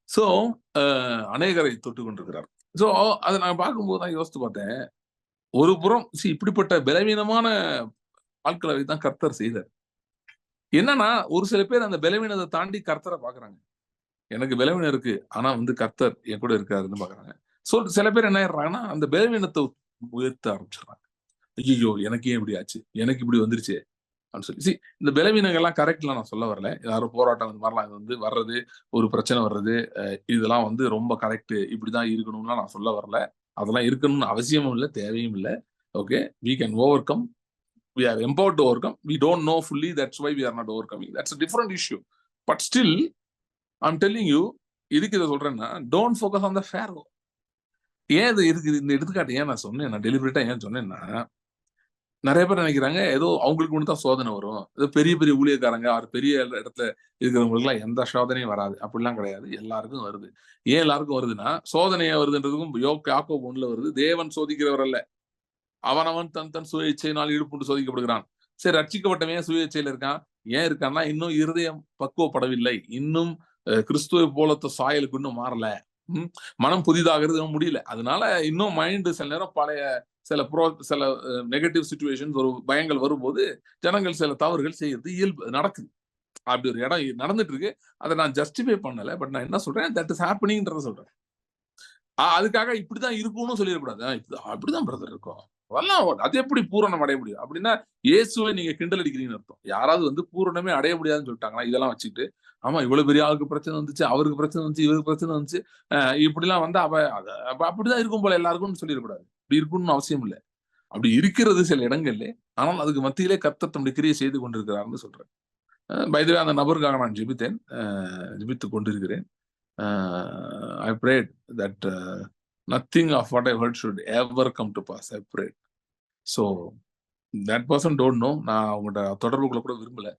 A: சோ அநேகரை தொட்டு கொண்டிருக்கிறார். சோ அதை நான் பார்க்கும்போது தான் யோசித்து பார்த்தேன், ஒரு புறம் இப்படிப்பட்ட பலவீனமான ஆட்களை தான் கர்த்தர் செய்தார். என்னன்னா ஒரு சில பேர் அந்த பலவீனத்தை தாண்டி கர்த்தரை பாக்குறாங்க. எனக்கு பலவீனம் இருக்கு, ஆனா வந்து கர்த்தர் என் கூட இருக்காருன்னு பாக்குறாங்க. சோ சில பேர் என்ன ஆயிடுறாங்கன்னா அந்த பலவீனத்தை உயர்த்த ஆரம்பிச்சிடுறாங்க. ஐயோ எனக்கு ஏன் இப்படி ஆச்சு, எனக்கு இப்படி வந்துருச்சு அப்படின்னு சொல்லி. இந்த பலவீனங்கள்லாம் கரெக்ட்லாம் நான் சொல்ல வரல. யாரும் போராட்டம் இந்த மாதிரிலாம் இது வந்து வர்றது, ஒரு பிரச்சனை வர்றது, இதெல்லாம் வந்து ரொம்ப கரெக்ட், இப்படிதான் இருக்கணும்லாம் நான் சொல்ல வரல. அதெல்லாம் இருக்கணும்னு அவசியமும் இல்லை, தேவையும் இல்லை. Okay, we can overcome, we are empowered to overcome, we don't know fully, that's why we are not overcoming, that's a different issue. But still I'm telling you, இதுக்கு இதை சொல்றேன்னா, don't focus on the Pharaoh. ஏன் இது இருக்குது இந்த எடுத்துக்காட்டு ஏன் நான் சொன்னேன், நான் டெலிபரேட்டா ஏன் சொன்னேன்னா, நிறைய பேர் நினைக்கிறாங்க ஏதோ அவங்களுக்கு மட்டும் தான் சோதனை வரும், ஏதோ பெரிய பெரிய ஊழியக்காரங்க அவர் பெரிய இடத்துல இருக்கிறவங்களுக்கு எல்லாம் எந்த சோதனையும் வராது, அப்படிலாம் கிடையாது, எல்லாருக்கும் வருது. ஏன் எல்லாருக்கும் வருதுன்னா, சோதனையா வருதுன்றதுக்கும் யாக்கோபு 1 வருது, தேவன் சோதிக்கிறவர் அல்ல, அவன் தன் சுய இச்சையினால் ஈடுபட்டு சோதிக்கப்படுகிறான். சரி, ரட்சிக்கப்பட்டவன் சுய இச்சையில இருக்கான், ஏன் இருக்கான்னா இன்னும் இருதயம் பக்குவப்படவில்லை, இன்னும் கிறிஸ்துவை போலத்த சாயலுக்கு இன்னும் மாறல, மனம் புதிதாகிறது முடியல. அதனால இன்னும் மைண்ட் சில நேரம் பழைய சில நெகட்டிவ் சிச்சுவேஷன்ஸ், ஒரு பயங்கள் வரும்போது ஜனங்கள் சில தவறுகள் செய்யறது இயல்பு, நடக்குது. அப்படி ஒரு இடம் நடந்துட்டு இருக்கு. அதை நான் ஜஸ்டிஃபை பண்ணல, பட் நான் என்ன சொல்றேன், தட் இஸ் ஹேப்பனிங்ன்றத சொல்றேன். அதுக்காக இப்படிதான் இருக்கும்னு சொல்லிடக்கூடாது. அப்படிதான் பிரதர் இருக்கும், அது எப்படி பூரணம் அடைய முடியும் அப்படின்னா, இயேசுவை நீங்க கிண்டல் அடிக்கிறீங்கன்னு அர்த்தம். யாராவது வந்து பூரணமே அடைய முடியாதுன்னு சொல்லிட்டாங்கன்னா இதெல்லாம் வச்சுக்கிட்டு, ஆமா இவ்வளவு பெரிய ஆளுக்கு பிரச்சனை வந்துச்சு, அவருக்கு பிரச்சனை வந்துச்சு, இவருக்கு பிரச்சனை வந்துச்சு, இப்படிலாம் வந்தா அப்படிதான் இருக்கும் போல எல்லாருக்கும் சொல்லிடக்கூடாது. அப்படி இருக்கணும்னு அவசியம் இல்லை. அப்படி இருக்கிறது சில இடங்கள்ல, ஆனால் அதுக்கு மத்தியிலே கர்த்தர் தம்முடைய கிரியை செய்து கொண்டிருக்கிறார்னு சொல்றேன். பைதவே அந்த நபருக்காக நான் ஜெபித்து கொண்டிருக்கிறேன். I prayed that nothing of what I heard should ever come to pass. I prayed. So that person don't know. நான் அவங்கள்ட்ட தொடர்புக்குள்ள கூட விரும்பல.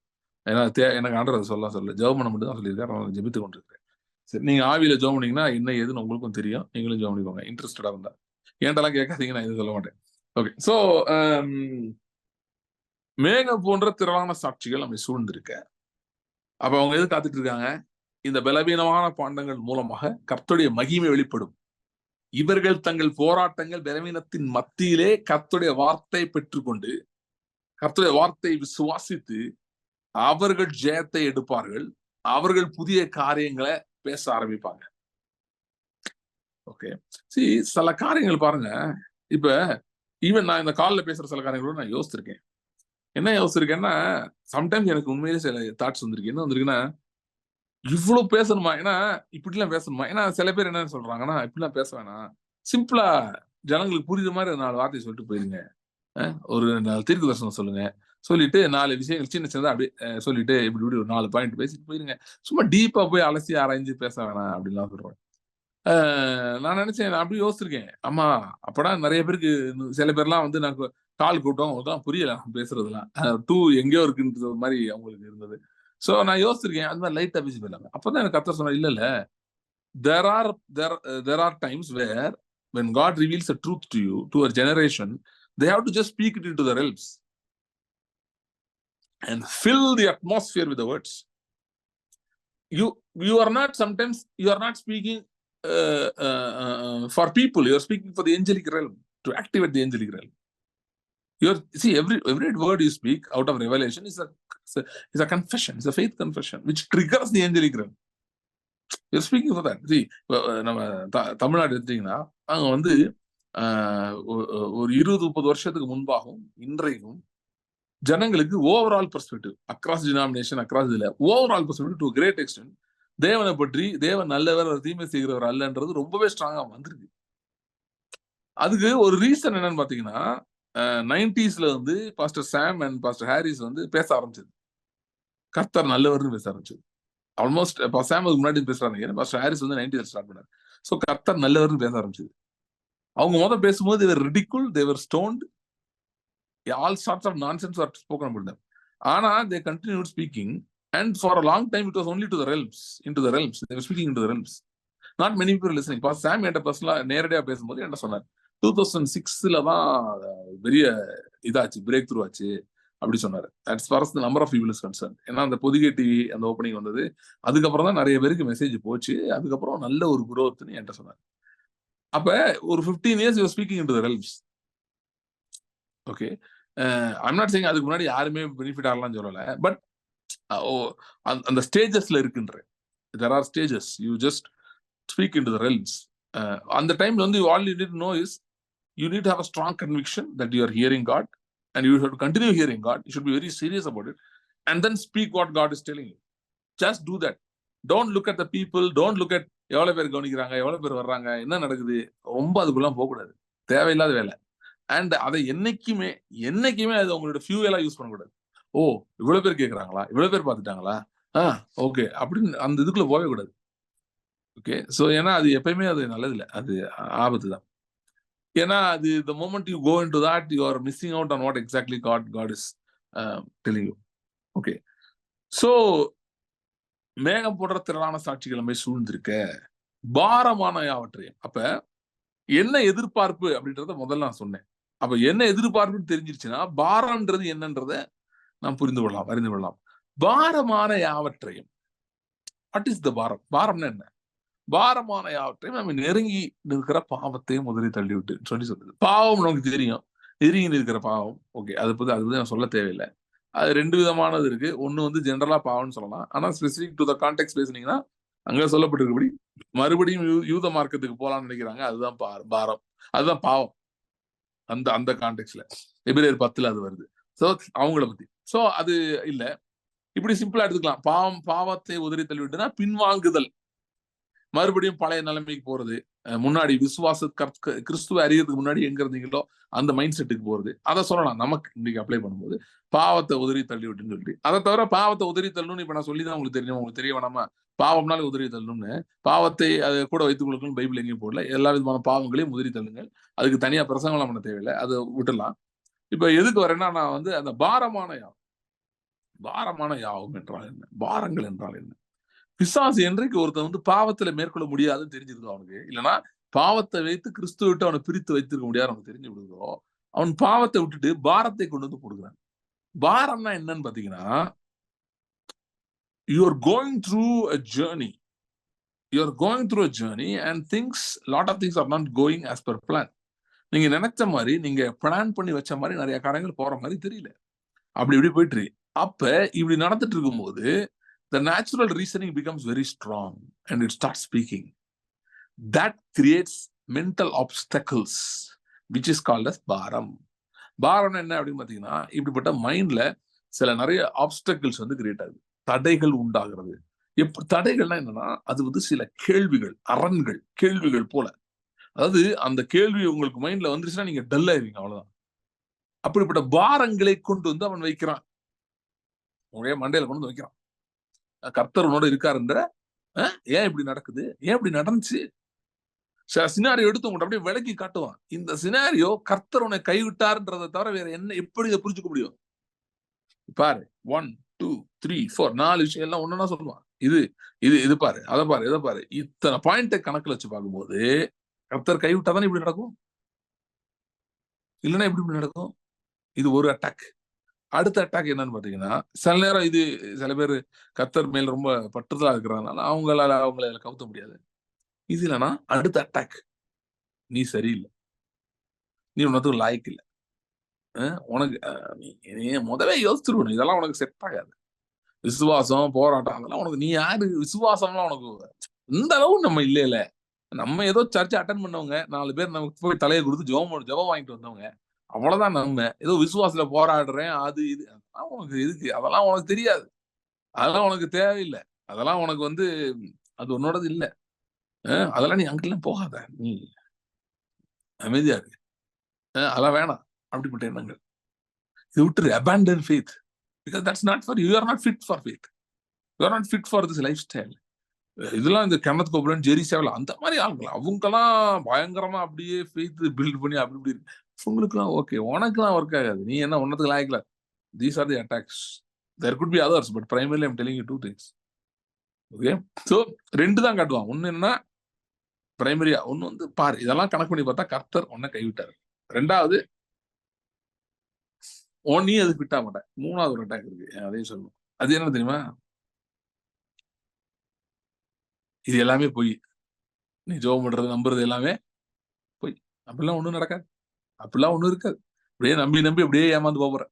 A: ஏன்னா எனக்கு ஆண்டவர் சொல்ல ஜெபம் பண்ண மட்டும் தான் சொல்லியிருக்காரு. நான் ஜெபித்து கொண்டிருக்கிறேன். சரி, நீங்க ஆவியில ஜெபம் பண்ணீங்கன்னா என்ன ஏதுன்னு உங்களுக்கும் தெரியும். நீங்களும் ஜெபம் பண்ணிக்கோங்க இன்ட்ரெஸ்டடா இருந்தா. ஏன்டெல்லாம் கேட்காதீங்க, நான் எதுவும் சொல்ல மாட்டேன். ஓகே. ஸோ மேகம் போன்ற திரளான சாட்சிகள் நம்மை சூழ்ந்திருக்க. அப்ப அவங்க எது காத்துட்டு இருக்காங்க? இந்த பலவீனமான பாண்டங்கள் மூலமாக கர்த்தருடைய மகிமை வெளிப்படும். இவர்கள் தங்கள் போராட்டங்கள் பலவீனத்தின் மத்தியிலே கர்த்தருடைய வார்த்தை பெற்றுக்கொண்டு கர்த்தருடைய வார்த்தை விசுவாசித்து அவர்கள் ஜெயத்தை எடுப்பார்கள். அவர்கள் புதிய காரியங்களை பேச ஆரம்பிப்பாங்க. ஓகே. சரி, சில காரியங்கள் பாருங்க. இப்ப ஈவன் நான் இந்த கால்ல பேசுற சில காரியங்களோட நான் யோசிச்சிருக்கேன். என்ன யோசிச்சிருக்கேன்னா, சம்டைம்ஸ் எனக்கு உண்மையிலே சில தாட்ஸ் வந்திருக்கு. என்ன வந்திருக்குன்னா, இவ்வளவு பேசணுமா? ஏன்னா இப்படிலாம் பேசணுமா? ஏன்னா சில பேர் என்ன சொல்றாங்கன்னா, இப்படிலாம் பேச வேணாம், சிம்பிளா ஜனங்களுக்கு புரியுற மாதிரி 4 வார்த்தை சொல்லிட்டு போயிருங்க. ஒரு 4 தீர்க்க தரிசனம் சொல்லுங்க, சொல்லிட்டு 4 விஷயங்கள் சின்ன சின்னதா அப்படியே சொல்லிட்டு இப்படி இப்படி ஒரு 4 பாயிண்ட் பேசிட்டு போயிருங்க. சும்மா டீப்பா போய் அலசி ஆராய்ஞ்சு பேச வேணாம் அப்படின்லாம் சொல்றேன். நான் நினைச்சேன், நான் அப்படி யோசிச்சிருக்கேன். ஆமா, அப்படா நிறைய பேருக்கு சில பேர்லாம் வந்து நான் கால் கூட்டம் அவங்களுக்குலாம் புரியல பேசுறதுலாம். எங்கேயோ இருக்குன்ற மாதிரி அவங்களுக்கு இருந்தது. சோ நான் யோசிச்சிருக்கேன், அது மாதிரி லைட்டா பேசி போயிடலாங்க. அப்பதான் எனக்கு கர்த்தர் சொன்னார், இல்ல there are times where when God reveals a truth to you, to a generation, they have to just speak it into the realms and fill the atmosphere with the words. You are not speaking for people. You are speaking for the angelic realm, to activate the angelic realm. Every word you speak out of revelation is a confession, is a faith confession which triggers the angelic realm. You're speaking for that. See, நம்ம தமிழ்நாடு எடுத்தீங்கன்னா அங்க வந்து ஒரு 20-30 வருஷத்துக்கு முன்பாகவும் இன்றைக்கும் ஜனங்களுக்கு overall perspective across denomination across இதுல overall perspective to great extent தேவனை பற்றி தேவன் நல்லவர் தீமை செய்கிறவர் அல்லன்றது ரொம்பவே ஸ்ட்ராங்கா வந்திருக்கு. அதுக்கு ஒரு ரீசன் என்னன்னு பாத்தீங்கன்னா, 90s வந்து pastor Sam and pastor Harris வந்து பேச ஆரம்பிச்சது. கர்த்தர் நல்லவர்னு பேச ஆரம்பிச்சது. ஆல்மோஸ்ட் சாம் முன்னாடி பேசுறாங்க, பாஸ்டர் ஹாரிஸ் வந்து 90s ஸ்டார்ட் பண்ணாரு. சோ கர்த்தர் நல்லவர்னு பேச ஆரம்பிச்சது. அவங்க முதல் பேசும்போது they were ridiculed, they were stoned, all sorts of nonsense were spoken about them. ஆனா they continued speaking, and for a long time it was only to the realms, into the realms. They were speaking into the realms. Not many people listening. Pastor சாம் என்கிட்ட பர்சனலா நேரடியா பேசும்போது என்ன சொன்னார், 2006ல தான் பெரிய இதாச்சு, பிரேக் த்ரூ ஆச்சு அப்படி சொன்னாரு. as far as the number of people is concerned. ஏன்னா அந்த பொதிகை டிவி அந்த ஓப்பனிங் வந்தது, அதுக்கப்புறம் தான் நிறைய பேருக்கு மெசேஜ் போச்சு, அதுக்கப்புறம் நல்ல ஒரு குரோத்னு என்கிட்ட சொன்னார். அப்ப ஒரு 15 years you were speaking into the realms. Okay. I'm not saying அதுக்கு முன்னாடி யாருமே பெனிஃபிட் ஆகலாம் சொல்லல, பட் அந்த ஸ்டேஜஸ்ல இருக்குன்ற, there are stages, you just speak into the realms. அந்த டைம்ல வந்து all you need to know is you need to have a strong conviction that you are hearing God, and you have to continue hearing God. You should be very serious about it, and then speak what God is telling you. Just do that. Don't look at the people, don't look at எவ்வளவு பேர் கவனிக்கிறாங்க, எவ்வளவு பேர் வர்றாங்க, என்ன நடக்குது, ரொம்ப அதுக்குள்ள போகக்கூடாது, தேவையில்லாத வேலை. அண்ட் அதை என்னைக்குமே அது உங்களோட ஃபியூவலா யூஸ் பண்ணக்கூடாது. ஓ இவ்வளவு பேர் கேட்கறாங்களா, இவ்வளவு பேர் பார்த்துட்டாங்களா, ஓகே அப்படின்னு அந்த இதுக்குள்ள போகவே கூடாது. ஓகே. ஸோ ஏன்னா அது எப்பயுமே அது நல்லது இல்லை, அது ஆபத்து தான். ஏன்னா அது the moment you go into that, you are missing out on what exactly God is telling you. Okay. So மேகம் போன்ற திரளான சாட்சிகள் நம்மை சூழ்ந்திருக்க, பாரமான யாவற்றையும். அப்ப என்ன எதிர்பார்ப்பு அப்படின்றத முதல்ல நான் சொன்னேன். அப்ப என்ன எதிர்பார்ப்புன்னு தெரிஞ்சிருச்சுன்னா பாரம்ன்றது என்னன்றத நாம் அறிந்து கொள்ளலாம். பாரமான யாவற்றையும். வாட் இஸ் த பாரம்? பாரம்னா என்ன? பாரமான யாவற்றையும் நம்ம நெருங்கி இருக்கிற பாவத்தையும் முதலில் தள்ளிவிட்டு சொல்லுது. பாவம் நமக்கு தெரியும், நெருங்கி இருக்கிற பாவம். ஓகே, அது பத்தி நான் சொல்ல தேவையில்லை. அது 2 விதமானது இருக்கு. ஒண்ணு வந்து ஜெனரலா பாவம்னு சொல்லலாம், ஆனா ஸ்பெசிபிக் டு த கான்டெக்ஸ்ட் பேசுனீங்கன்னா அங்க சொல்லப்பட்டிருக்கபடி மறுபடியும் யூத மார்க்கத்துக்கு போலாம்னு நினைக்கிறாங்க, அதுதான் பாரம், அதுதான் பாவம். அந்த கான்டெக்ஸ்ட்ல எபிரேயர் 10ல அது வருது. சோ அவங்கள பத்தி. சோ அது இல்ல, இப்படி சிம்பிளா எடுத்துக்கலாம். பாவத்தை உதறி தள்ளிவிட்டுனா பின்வாங்குதல், மறுபடியும் பழைய நிலைமைக்கு போறது, முன்னாடி கிறிஸ்துவ அறியறதுக்கு முன்னாடி எங்க இருந்தீங்களோ அந்த மைண்ட் செட்டுக்கு போறது. அதை சொல்லலாம் நமக்கு இன்னைக்கு அப்ளை பண்ணும்போது, பாவத்தை உதறி தள்ளி விட்டுன்னு சொல்லிட்டு. அதை தவிர பாவத்தை உதறி தள்ளணும்னு இப்ப நான் சொல்லிதான் உங்களுக்கு தெரியும். உங்களுக்கு தெரிய வேணாமா? பாவம்னால உதறி தள்ளணும்னு, பாவத்தை அதை கூட வைத்துக் கொள்ளுங்கள் பைபிள் எங்கேயும் போடல. எல்லா விதமான பாவங்களையும் உதறி தள்ளுங்கள். அதுக்கு தனியா பிரசங்கலாம் பண்ண தேவையில்லை, அதை விட்டுலாம். இப்ப எதுக்கு வரேன்னா, நான் வந்து அந்த பாரமான யாவும் என்றால் என்ன, பாரங்கள் என்றால் என்ன? பிசாசு என்றைக்கு ஒருத்தன் வந்து பாவத்துல மேற்கொள்ள முடியாதுன்னு தெரிஞ்சிருக்கோம் அவனுக்கு, இல்லைன்னா பாவத்தை வைத்து கிறிஸ்துவ விட்டு அவனை பிரித்து வைத்திருக்க முடியாது அவனுக்கு தெரிஞ்சு விடுதோ, அவன் பாவத்தை விட்டுட்டு பாரத்தை கொண்டு வந்து கொடுக்குறான். பாரம்னா என்னன்னு பாத்தீங்கன்னா, you are going through a journey and lot of things are not going as per plan. நீங்க நினைச்ச மாதிரி, நீங்க பிளான் பண்ணி வச்ச மாதிரி நிறைய காரியங்கள் போற மாதிரி தெரியல, அப்படி இப்படி போயிட்டு இருக்கு. அப்ப இப்படி நடந்துட்டு இருக்கும்போது the natural reasoning becomes very strong and it starts speaking. That creates mental obstacles which is called as பாரம். பாரம் என்ன அப்படின்னு பாத்தீங்கன்னா, இப்படிப்பட்ட மைண்ட்ல சில நிறைய ஆப்ஸ்டக்கிள்ஸ் வந்து கிரியேட் ஆகுது, தடைகள் உண்டாகிறது. தடைகள்னா என்னன்னா, அது வந்து சில கேள்விகள், அரண்கள், கேள்விகள் போல. அதாவது அந்த கேள்வி உங்களுக்கு மைண்ட்ல வந்துருச்சுன்னா நீங்க டல் ஆயிருவீங்க, அவ்வளவுதான். அப்படிப்பட்ட பாரங்களை கொண்டு வந்து அவன் வைக்கிறான், ஒரே மண்டையில கொண்டு வந்து வைக்கிறான். கர்த்தர் உன்னோட இருக்காருன்ற, ஏன் இப்படி நடக்குது, ஏன் இப்படி நடந்துச்சு, சினாரியோ எடுத்து உங்கள்ட்ட அப்படியே விளக்கி காட்டுவான். இந்த சினாரியோ கர்த்தர் உன்னை கைவிட்டாருன்றதை தவிர வேற என்ன, எப்படி இதை புரிஞ்சுக்க முடியும்? பாரு, 1 2 3 4 4 விஷயம் எல்லாம் ஒண்ணுன்னா சொல்லுவான். இது இது இது பாரு, அதை பாரு, இதை பாரு, இத்தனை பாயிண்ட கணக்குல வச்சு பார்க்கும்போது கர்த்தர் கைவிட்டாதானே இப்படி நடக்கும், இல்லைன்னா எப்படி நடக்கும்? இது ஒரு அட்டாக். அடுத்த அட்டாக் என்னன்னு பாத்தீங்கன்னா, சில நேரம் இது சில பேர் கர்த்தர் மேல் ரொம்ப பற்றுதலா இருக்கிறதுனால அவங்கள கவுத்த முடியாது. இது இல்லைன்னா அடுத்த அட்டாக், நீ சரியில்லை, நீ உனக்கு லாய்க்கு இல்லை, உனக்கு நீ முதவே யோசிச்சிருக்கணும், இதெல்லாம் உனக்கு செட் ஆகாது. விசுவாசம், போராட்டம், அதெல்லாம் உனக்கு, நீ யாரு, விசுவாசம்லாம் உனக்கு இந்த அளவு நம்ம இல்ல. நம்ம ஏதோ சர்ச்சை அட்டன் பண்ணவங்க, 4 பேர் நமக்கு போய் தலையை கொடுத்து ஜெபம் வாங்கிட்டு வந்தவங்க, அவ்வளவுதான். நம்ம ஏதோ விசுவாசத்துல போராடுறேன், அது இது, அதெல்லாம் உனக்கு எதுக்கு? அதெல்லாம் உனக்கு தெரியாது, அதெல்லாம் உனக்கு தேவையில்லை, அதெல்லாம் உனக்கு வந்து அது உன்னோடது இல்லை. அதெல்லாம் நீ அங்கெல்லாம் போகாத, நீ அமைதியா இருக்கு, அதெல்லாம் வேணாம். அப்படிப்பட்ட எண்ணங்கள் இது விட்டுரு. abandon faith because that's not for you. You are not fit for faith. You are not fit for this lifestyle. இதெல்லாம் இந்த கென்னத் கோப்ரன், ஜெரி சேவல், அந்த மாதிரி ஆளுங்களா, அவங்கெல்லாம் பயங்கரமா அப்படியே ஃபெய்த் பில்ட் பண்ணி அப்படி இப்படி இருக்கு. உங்களுக்குலாம் ஓகே, உனக்குலாம் ஒர்க் ஆகாது, நீ என்ன ஒன்னத்துக்கு லாய்க்கல. These are the attacks. There could be others, but primarily I'm telling you 2 things. Okay, so 2 தான் காட்டுவான். ஒன்னு என்ன, பிரைமரியா ஒன்னு வந்து பாரு, இதெல்லாம் கணக்கு பண்ணி பார்த்தா கர்த்தர் உன்னை கைவிட்டாரு. 2வது நீ அது ஃபிட்டா மாட்ட. 3வது ஒரு அட்டாக் இருக்கு, அதையும் சொல்லணும். அது என்ன தெரியுமா? இது எல்லாமே போய் நீ ஜெபம் பண்றது, நம்புறது எல்லாமே போய், அப்படிலாம் ஒண்ணும் நடக்காது, அப்படிலாம் ஒண்ணும் இருக்காது. அப்படியே நம்பி அப்படியே ஏமாந்து போற.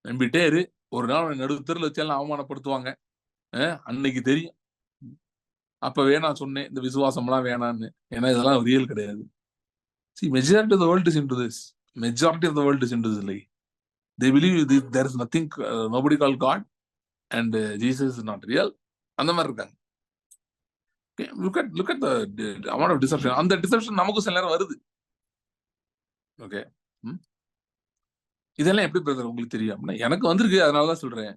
A: நம்பிட்டே இரு, ஒரு நாள் நடுத்தரில் வச்சாலும் அவமானப்படுத்துவாங்க, அன்னைக்கு தெரியும். அப்பவே நான் சொன்னேன் இந்த விசுவாசம்லாம் வேணான்னு, ஏன்னா இதெல்லாம் ரியல் கிடையாது. See, majority of the world is into this. Majority of the world is into this lie. They believe there is nothing, nobody called God, and Jesus is not real. அந்த மாதிரி இருக்காங்க. Okay, look at the amount of deception. அந்த deception நமக்கு சில நேரம் வருது. Okay, இதெல்லாம் எப்படி பிரதர் உங்களுக்கு தெரியும் அப்படின்னா, எனக்கு வந்திருக்கு, அதனாலதான் சொல்றேன்.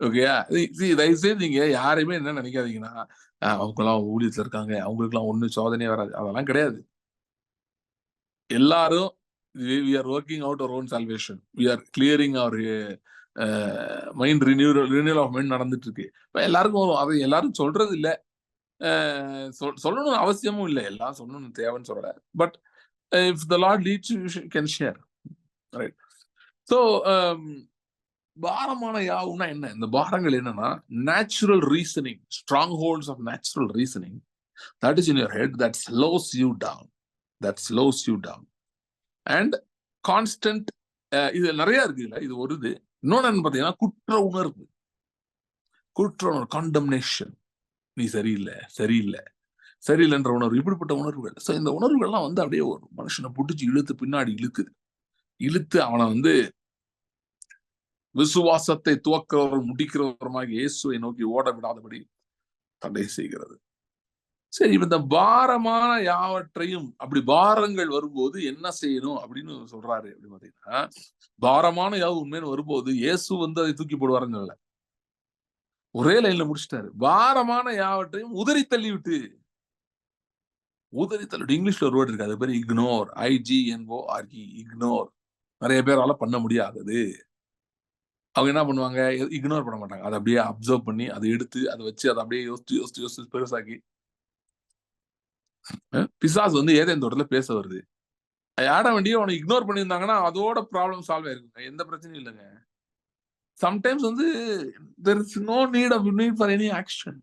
A: ஓகேயா, தயவு செய்து நீங்க யாரையுமே என்ன நினைக்காதீங்கன்னா, அவங்கெல்லாம் ஊழியத்துல இருக்காங்க, அவங்களுக்குலாம் ஒன்னும் சோதனையே வராது, அதெல்லாம் கிடையாது. எல்லாரும் we are working out our own salvation. We are clearing our mind renewal of mind நடந்துட்டு இருக்கு. இப்ப எல்லாருக்கும் அதை எல்லாரும் சொல்றது இல்ல, சொல்லணும் அவசியமும் இல்லை, எல்லாம் சொல்லணும் தேவைன்னு சொல்லல. But if the Lord leads you, you can share, right? So பாரமான யாவுன்னா என்ன? இந்த பாரங்கள் என்னன்னா, natural reasoning, strong holds of natural reasoning that is in your head that slows you down. And constant, இது நிறைய இருக்கு, இல்ல இது ஒரு இது. இன்னொன்னு பாத்தீங்கன்னா குற்ற உணர்வு, காண்டம்னேஷன், நீ சரியில்லைன்ற உணர்வு, இப்படிப்பட்ட உணர்வுகள். ஸோ இந்த உணர்வுகள்லாம் வந்து அப்படியே ஒரு மனுஷனை பிடிச்சி பின்னாடி இழுத்து அவனை வந்து விசுவாசத்தை துவக்கிறவர் முடிக்கிறவருமாக இயேசுவை நோக்கி ஓட விடாதபடி தடை செய்கிறது. சரி, இப்ப இந்த பாரமான யாவற்றையும், அப்படி பாரங்கள் வரும்போது என்ன செய்யணும் அப்படின்னு சொல்றாரு அப்படின்னு பாத்தீங்கன்னா, பாரமான யாவும் உண்மைன்னு வரும்போது இயேசு வந்து அதை தூக்கி போடுவாருன்னு சொல்லல. ஒரே லைன்ல முடிச்சிட்டாரு. பாரமான யாவற்றையும் உதறி தள்ளி விட்டு. உதறி தள்ளி இங்கிலீஷ்ல ஒரு வேர்டு இருக்கு. அது பேரு இக்னோர். IGNORE. இக்னோர். நிறைய பேரால பண்ண முடியாதது. அவங்க என்ன பண்ணுவாங்க? இக்னோர் பண்ண மாட்டாங்க. அதை அப்படியே அப்சர்வ் பண்ணி, அதை எடுத்து, அதை வச்சு, அதை அப்படியே யோசிச்சு யோசிச்சு யோசிச்சு பெருசாக்கி, பிசாசு வந்து ஏதேன் தோட்டத்துல பேச வருது. ஆடம் வேண்டிய அவனை இக்னோர் பண்ணியிருந்தாங்கன்னா அதோட ப்ராப்ளம் சால்வ் ஆயிருக்குங்க. எந்த பிரச்சனையும் இல்லைங்க. சம்டைம்ஸ் வந்து there is no need for any action.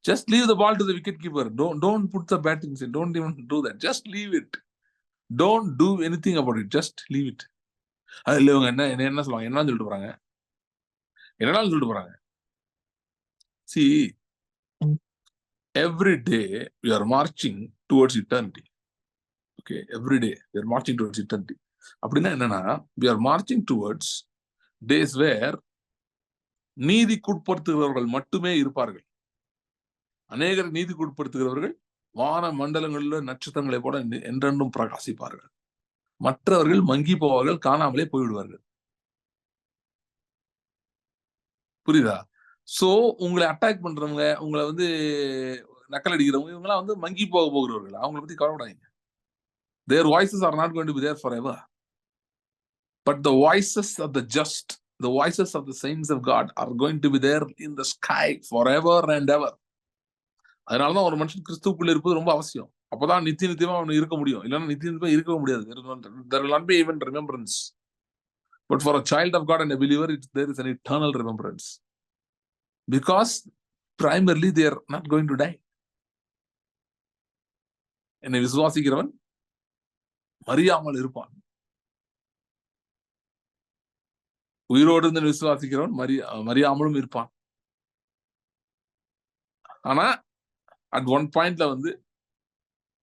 A: Just leave the ball to the wicket keeper. Don't put the battings in. Don't even do that. Just leave it. Don't do anything about it. Just leave it. அதுல இவங்க என்ன சொல்லுவாங்க? என்னன்னு சொல்லிட்டு போறாங்க? என்னன்னு சொல்லிட்டு போறாங்க? See, every day we are marching towards eternity. Okay, every day we are marching towards eternity. அப்படின்னா என்னன்னா, we are marching towards days where நீதிக்குட்படுத்துகிறவர்கள் மட்டுமே இருப்பார்கள். அநேகர் நீதிக்குட்படுத்துகிறவர்கள் வான மண்டலங்களில் நட்சத்திரங்களை போல என்றென்றும் பிரகாசிப்பார்கள். மற்றவர்கள் மங்கி போவார்கள், காணாமலே போய்விடுவார்கள். புரியுதா? சோ உங்களை அட்டாக் பண்றவங்க, உங்களை வந்து நக்கல் அடிக்கிறவங்க, இவங்கெல்லாம் வந்து மங்கி போகிறவர்கள். அவங்களை பத்தி கவலைப்படாதீங்க. Their voices are not going to be there forever. But the voices of the just, the voices of the saints of God are going to be there in the sky forever and ever. அதனாலதான் ஒரு மனுஷன் கிறிஸ்துவுக்குள்ள இருப்பது ரொம்ப அவசியம். அப்பதான் நித்தியமா அவன் இருக்க முடியும். இல்லைன்னா நித்தியமா இருக்கவே முடியாது. There will not be even remembrance. But for a child of God and a believer, there is an eternal remembrance. Because primarily they are not going to die. என்னை விசுவாசிக்கிறவன் மறியாமல் இருப்பான். உயிரோடு இருந்து விசுவாசிக்கிறவன் மறியாமலும் இருப்பான். ஆனா அட் ஒன் பாயிண்ட்ல வந்து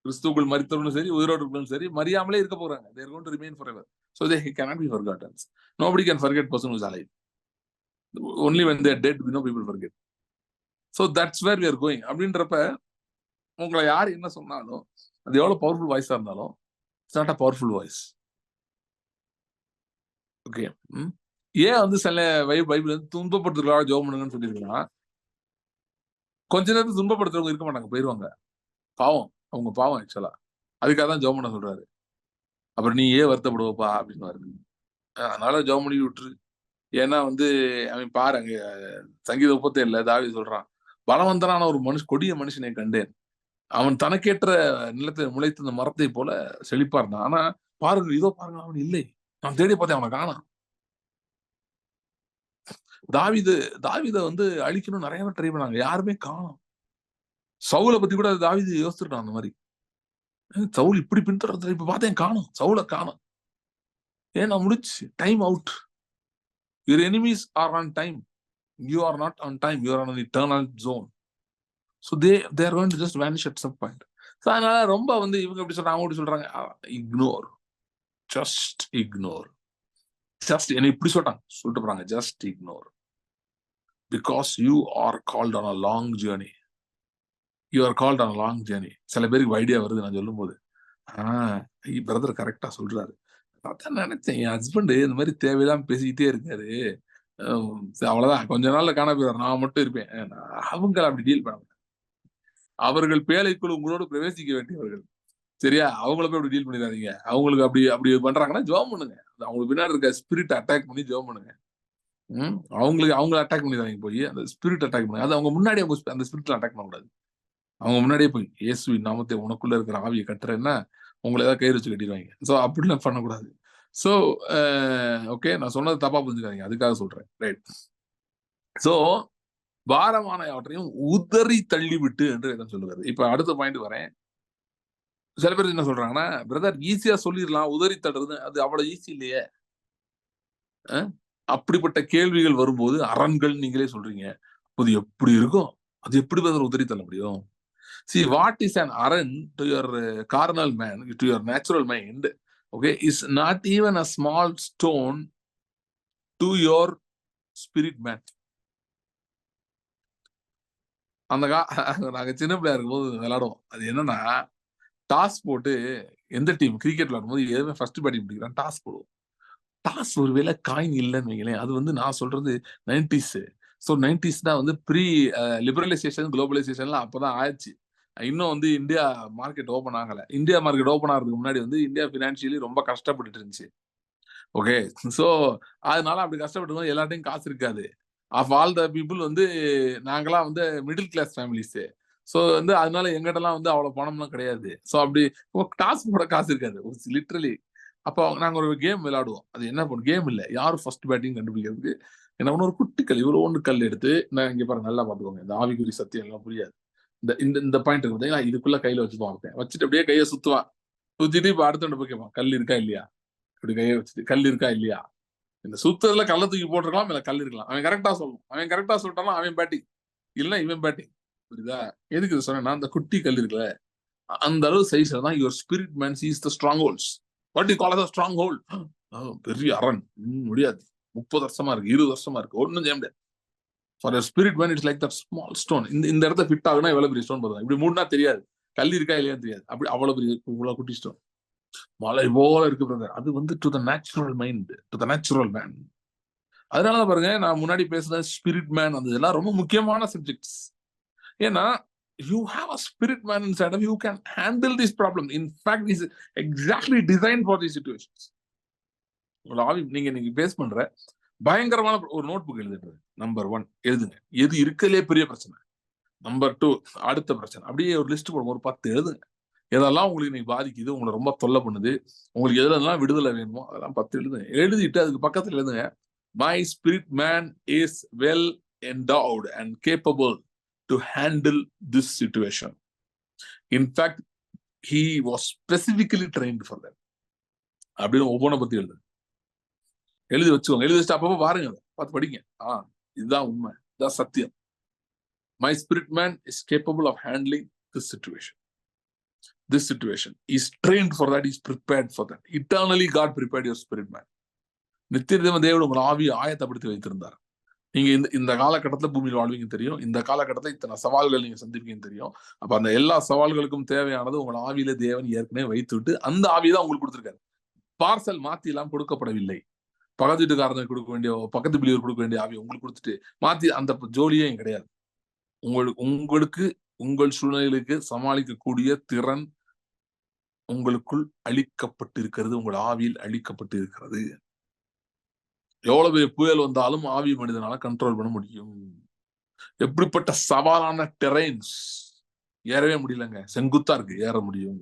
A: கிறிஸ்துவுக்குள் மரித்தவனும் சரி, உயிரோடு இருக்கணும் சரி, மறியாமலே இருக்க போறாங்க. They are going to remain forever. So they cannot be forgotten. Nobody can forget person who is alive. Only when they are dead, we know people forget. So that's where we are going. அப்படின்றப்ப உங்களை யார் என்ன சொன்னாலும், அது எவ்வளவு powerful வாய்ஸா இருந்தாலும், it's not a powerful voice. Okay. ஏன் வந்து சில பைபிள் வந்து துன்பப்படுத்துறதுக்காக ஜெபம் பண்ணுங்கன்னு சொல்லியிருக்கா? கொஞ்ச நேரத்துக்கு துன்பப்படுத்துறவங்க இருக்க மாட்டாங்க, போயிருவாங்க. பாவம், அவங்க பாவம் ஆக்சுவலா. அதுக்காக தான் ஜெபம் பண்ண சொல்றாரு. அப்புறம் நீ ஏன் வருத்தப்படுவப்பா அப்படின்னு. அதனால ஜெபம் பண்ணி விட்டுரு. ஏன்னா வந்து அவன் பாரு, அங்க சங்கீத 37 தாவீது சொல்றான், பலவந்தனான ஒரு கொடிய மனுஷனை கண்டேன். அவன் தனக்கேற்ற நிலத்தை முளைத்த அந்த மரத்தை போல செழிப்பா இருந்தான். ஆனா பாருங்க, இதோ பாருங்க, அவன் இல்லை. நான் தேடி பார்த்தேன், அவனை காணோம். தாவீதை வந்து அழிக்கணும் நிறைய பேர் ட்ரை பண்ணாங்க, யாருமே காணோம். சவுலை பத்தி கூட தாவீது யோசிச்சிருக்கான் அந்த மாதிரி. சவுல் இப்படி பின்தொடர்ந்து இப்ப பார்த்தேன், காணோம், சவுலை காணோம். ஏன்னா முடிச்சு, time out. Your enemies are on time. You are not on time. You are on an eternal zone. So they are going to just vanish at some point. So அதனால ரொம்ப வந்து இவங்க எப்படி சொல்றாங்க, அவங்க எப்படி சொல்றாங்க, இக்னோர், ஜஸ்ட் இக்னோர். ஜஸ்ட் என்ன இப்படி சொல்லிட்டு போறாங்க, just ignore. Because you are called on a long journey. You are called on a long journey. சில பேருக்கு ஐடியா வருது நான் சொல்லும் போது, பிரதர் கரெக்டா சொல்றாரு. அதான் நினைச்சேன், என் ஹஸ்பண்ட் இந்த மாதிரி தேவையில்லாம பேசிக்கிட்டே இருக்காரு, அவ்வளவுதான் கொஞ்ச நாள்ல காண போயிடுவார், நான் மட்டும் இருப்பேன். அவங்க அப்படி டீல் பண்ண மாட்டாங்க. அவர்கள் பேழைக்குள் உங்களோடு பிரவேசிக்க வேண்டியவர்கள், சரியா? அவங்கள போய் அப்படி டீல் பண்ணிடாதீங்க. அவங்களுக்கு அப்படி பண்றாங்கன்னா ஜெபம் பண்ணுங்க. அவங்களுக்கு பின்னாடி இருக்க ஸ்பிரிட் அட்டாக் பண்ணி ஜெபம் பண்ணுங்க. அவங்களை அட்டாக் பண்ணிடாதீங்க, போய் அந்த ஸ்பிரிட் அட்டாக் பண்ணுங்க. அது அவங்க முன்னாடி அந்த ஸ்பிரிட்ல அட்டாக் பண்ணக்கூடாது. அவங்க முன்னாடியே போய் இயேசுவின் நாமத்தை உனக்குள்ள இருக்கிற ஆவியை கட்டுறேன்னா உங்களை ஏதாவது கயிறு வச்சு கட்டிடுவாங்க. ஸோ அப்படிலாம் பண்ணக்கூடாது. ஸோ ஓகே, நான் சொன்னது தப்பா புரிஞ்சுக்காதீங்க, அதுக்காக சொல்றேன். ரைட். ஸோ பாரமான யாவற்றையும் உதறி தள்ளிவிட்டு என்று என்ன சொல்லுவாரு. இப்ப அடுத்த பாயிண்ட் வரேன். சில பேர் என்ன சொல்றாங்கன்னா, பிரதர் ஈஸியா சொல்லிடலாம், உதறி தள்ளுறது அது அவ்வளவு ஈஸி இல்லையே. அப்படிப்பட்ட கேள்விகள் வரும்போது அரண்கள் நீங்களே சொல்றீங்க, அது எப்படி இருக்கும், அது எப்படி பிரதர் உதறி தள்ள முடியும்? See, what is an aran to your carnal man, to your natural mind, okay, is not even a small stone to your spirit man. அந்த நாங்க சின்ன பிள்ளையா இருக்கும்போது விளையாடுவோம். அது என்னன்னா, டாஸ் போட்டு எந்த டீம் கிரிக்கெட் விளையாடும்போது எதுவுமே ஃபர்ஸ்ட் பேட்டிங் பிடிக்கிறான் டாஸ் போடுவோம். டாஸ் ஒருவேளை காயின் இல்லைன்னு வைங்களேன், அது வந்து நான் சொல்றது 90s. ஸோ 90s தான் வந்து ப்ரீ லிபரலைசேஷன், குளோபலைசேஷன்லாம் அப்பதான் ஆச்சு. இன்னும் வந்து இந்தியா மார்க்கெட் ஓப்பன் ஆகல. இந்தியா மார்க்கெட் ஓப்பன் ஆகிறதுக்கு முன்னாடி வந்து இந்தியா ஃபினான்ஷியலி ரொம்ப கஷ்டப்பட்டுட்டு இருந்துச்சு. ஓகே. ஸோ அதனால அப்படி கஷ்டப்பட்டு எல்லார்ட்டையும் காசு இருக்காது. ஆஃப் ஆல் த பீப்புள் வந்து நாங்கலாம் வந்து மிடில் கிளாஸ் ஃபேமிலிஸ். ஸோ வந்து அதனால எங்கிட்டலாம் வந்து அவ்வளவு பணம்லாம் கிடையாது. ஸோ அப்படி டாஸ் போட காசு இருக்காது. லிட்டரலி. அப்போ நாங்க ஒரு கேம் விளையாடுவோம். அது என்ன பண்ணும் கேம் இல்ல. யாரு ஃபர்ஸ்ட் பேட்டிங் கண்டுபிடிக்கிறதுக்கு என்ன பண்ண ஒரு குட்டி கல் இவ்வளோண்டு கல் எடுத்து நான் இங்க பாருங்க நல்லா பார்த்துக்கோங்க. இந்த ஆவிக்குறி சத்தியம் எல்லாம் புரியாது. இந்த இந்த இந்த பாயிண்ட் இருக்கு பார்த்தீங்களா? இதுக்குள்ள கையில வச்சுப்பான் ஒருத்தன். வச்சுட்டு அப்படியே கையை சுத்துவான். சுத்திட்டு இப்ப அடுத்தவன்ட்ட போய் கேட்பான். கல் இருக்கா இல்லையா? இப்படி கையை வச்சுட்டு கல் இருக்கா இல்லையா? இந்த சுத்தத்துல கல்ல தூக்கி போட்டிருக்கலாம், இல்ல கல் இருக்கலாம். அவன் கரெக்டா சொல்லணும். அவன் கரெக்டா சொல்லிட்டானா அவன் பேட்டிங். இல்ல இவன் பேட்டிங். புரியுதா? எதுக்கு இது சொன்னேன்னா, அந்த குட்டி கல் இருக்குல்ல, அந்த அளவு சைஸ்ல தான் your spirit man sees the strong holds. What you call as strong hold? பெரிய அரண். முடியாது. 30 வருஷமா இருக்கு, 20 வருஷமா இருக்கு. ஒண்ணும் செய்ய முடியாது. For your spirit man it's like that small stone. இந்த இடத்த ஃபிட் ஆகுனா எவ்வளவு பெரிய ஸ்டோன் பாருங்க. இப்படி மூடனா தெரியாது. கல் இருக்கா இல்லையா தெரியாது. அப்படி அவ்வளவு பெரிய இவ்வளவு குட்டி ஸ்டோன். மலை போல இருக்கு பிரதர். அது வந்து to the natural mind, to the natural man. அதனால பாருங்க நான் முன்னாடி பேசுன ஸ்பிரிட் மேன் அந்த இதெல்லாம் ரொம்ப முக்கியமான சப்ஜெக்ட்ஸ். ஏன்னா you have a spirit man inside of you who can handle this problem. In fact, is exactly designed for these situations. உங்களோட ஆவி நீங்க பேஸ் பண்ற பயங்கரமான ஒரு நோட் புக் எழுதுறது. நம்பர் 1 எழுதுங்க. எது இருக்கலே பெரிய பிரச்சனை. நம்பர் 2 அடுத்த பிரச்சனை. அப்படியே ஒரு லிஸ்ட் போடுங்க. ஒரு 10 எழுதுங்க. எதெல்லாம் உங்களுக்கு இன்னைக்கு பாதிக்குது, உங்களை ரொம்ப தொல்லை பண்ணுது, உங்களுக்கு எதுலாம் விடுதலை வேணுமோ அதெல்லாம் 10 எழுதுங்க. எழுதிட்டு அதுக்கு பக்கத்துல எழுதுங்க, my spirit man is well endowed and capable to handle this situation. In fact, he was specifically trained for that. அப்படின்னு ஒவ்வொன்றை பத்தி எழுதி வச்சுக்கோங்க. எழுதி வச்சுட்டு அப்பப்போ பாருங்க, பார்த்து படிங்க. இதுதான் உண்மை, இதுதான் சத்தியம். My spirit man is capable of handling this situation. This situation. He's trained for that. He's prepared for that. Eternally, God prepared your spirit man. நித்தியதேவ தேவன் உங்கள் ஆவியை ஆயத்தப்படுத்தி வைத்திருந்தார். நீங்க இந்த காலகட்டத்தில் பூமியில் வாழ்வீங்க தெரியும். இந்த காலகட்டத்தில் இத்தனை சவால்கள் நீங்க சந்திப்பீங்க தெரியும். அப்ப அந்த எல்லா சவால்களுக்கும் தேவையானது உங்கள் ஆவியில தேவன் ஏற்கனவே வைத்து விட்டு அந்த ஆவியை தான் உங்களுக்கு கொடுத்திருக்காரு. பார்சல் மாத்தி எல்லாம் கொடுக்கப்படவில்லை. பக்கத்து வீட்டுக்காரனுக்கு கொடுக்க வேண்டிய, பக்கத்து பிள்ளைவர் கொடுக்க வேண்டிய ஆவியை உங்களுக்கு கொடுத்துட்டு மாத்தி அந்த ஜோலியே கிடையாது. உங்களுக்கு உங்கள் சூழ்நிலைகளுக்கு சமாளிக்கக்கூடிய திறன் உங்களுக்குள் அளிக்கப்பட்டிருக்கிறது. உங்கள் ஆவியில் அளிக்கப்பட்டிருக்கிறது. எவ்வளவு பெரிய புயல் வந்தாலும் ஆவி மனிதனால கண்ட்ரோல் பண்ண முடியும். எப்படிப்பட்ட சவாலான டெரைன்ஸ் ஏறவே முடியலங்க, செங்குத்தா இருக்கு, ஏற முடியும்.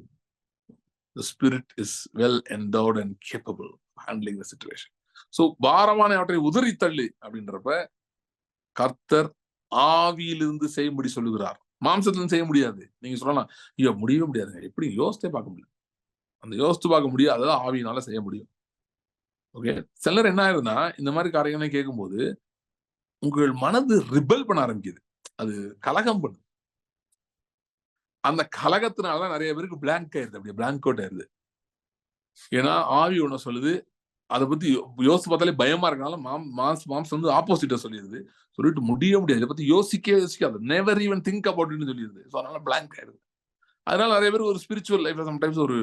A: The spirit is well endowed and capable of handling the situation. So பாரமான அவற்றை உதறி தள்ளி அப்படின்றப்ப கர்த்தர் ஆவியிலிருந்து செய்யும்படி சொல்லுகிறார். மாம்சத்திலிருந்து செய்ய முடியாது. நீங்க சொல்லலாம், ஐயோ முடியவே முடியாதுங்க, எப்படி யோசித்தே பார்க்க முடியல. அந்த யோசித்து பார்க்க முடியாததான் ஆவியினால செய்ய முடியும். ஓகே. சிலர் என்ன ஆயிருதுன்னா இந்த மாதிரி காரியங்களை கேட்கும்போது உங்கள் மனது ரிபல் பண்ண ஆரம்பிக்குது. அது கலகம் பண்ணுது. அந்த கலகத்தினால நிறைய பேருக்கு பிளாங்க் ஆயிருது, அப்படியே பிளாங்க் அவுட் ஆயிருது. ஏன்னா ஆவி ஒண்ணு சொல்லுது, அதை பத்தி யோசிச்சு பார்த்தாலே பயமா இருக்கனால மாம்சம் வந்து ஆப்போசிட்டா சொல்லிடுது. சொல்லிட்டு முடியாது, இதை பத்தி யோசிக்காது, நெவர் ஈவன் திங்க் அபவுட் இட்னு சொல்லிடுது. ஸோ அதனால பிளாங்க் ஆயிருது. அதனால நிறைய பேர் ஒரு ஸ்பிரிச்சுவல் லைஃப்ல சம்டைம்ஸ் ஒரு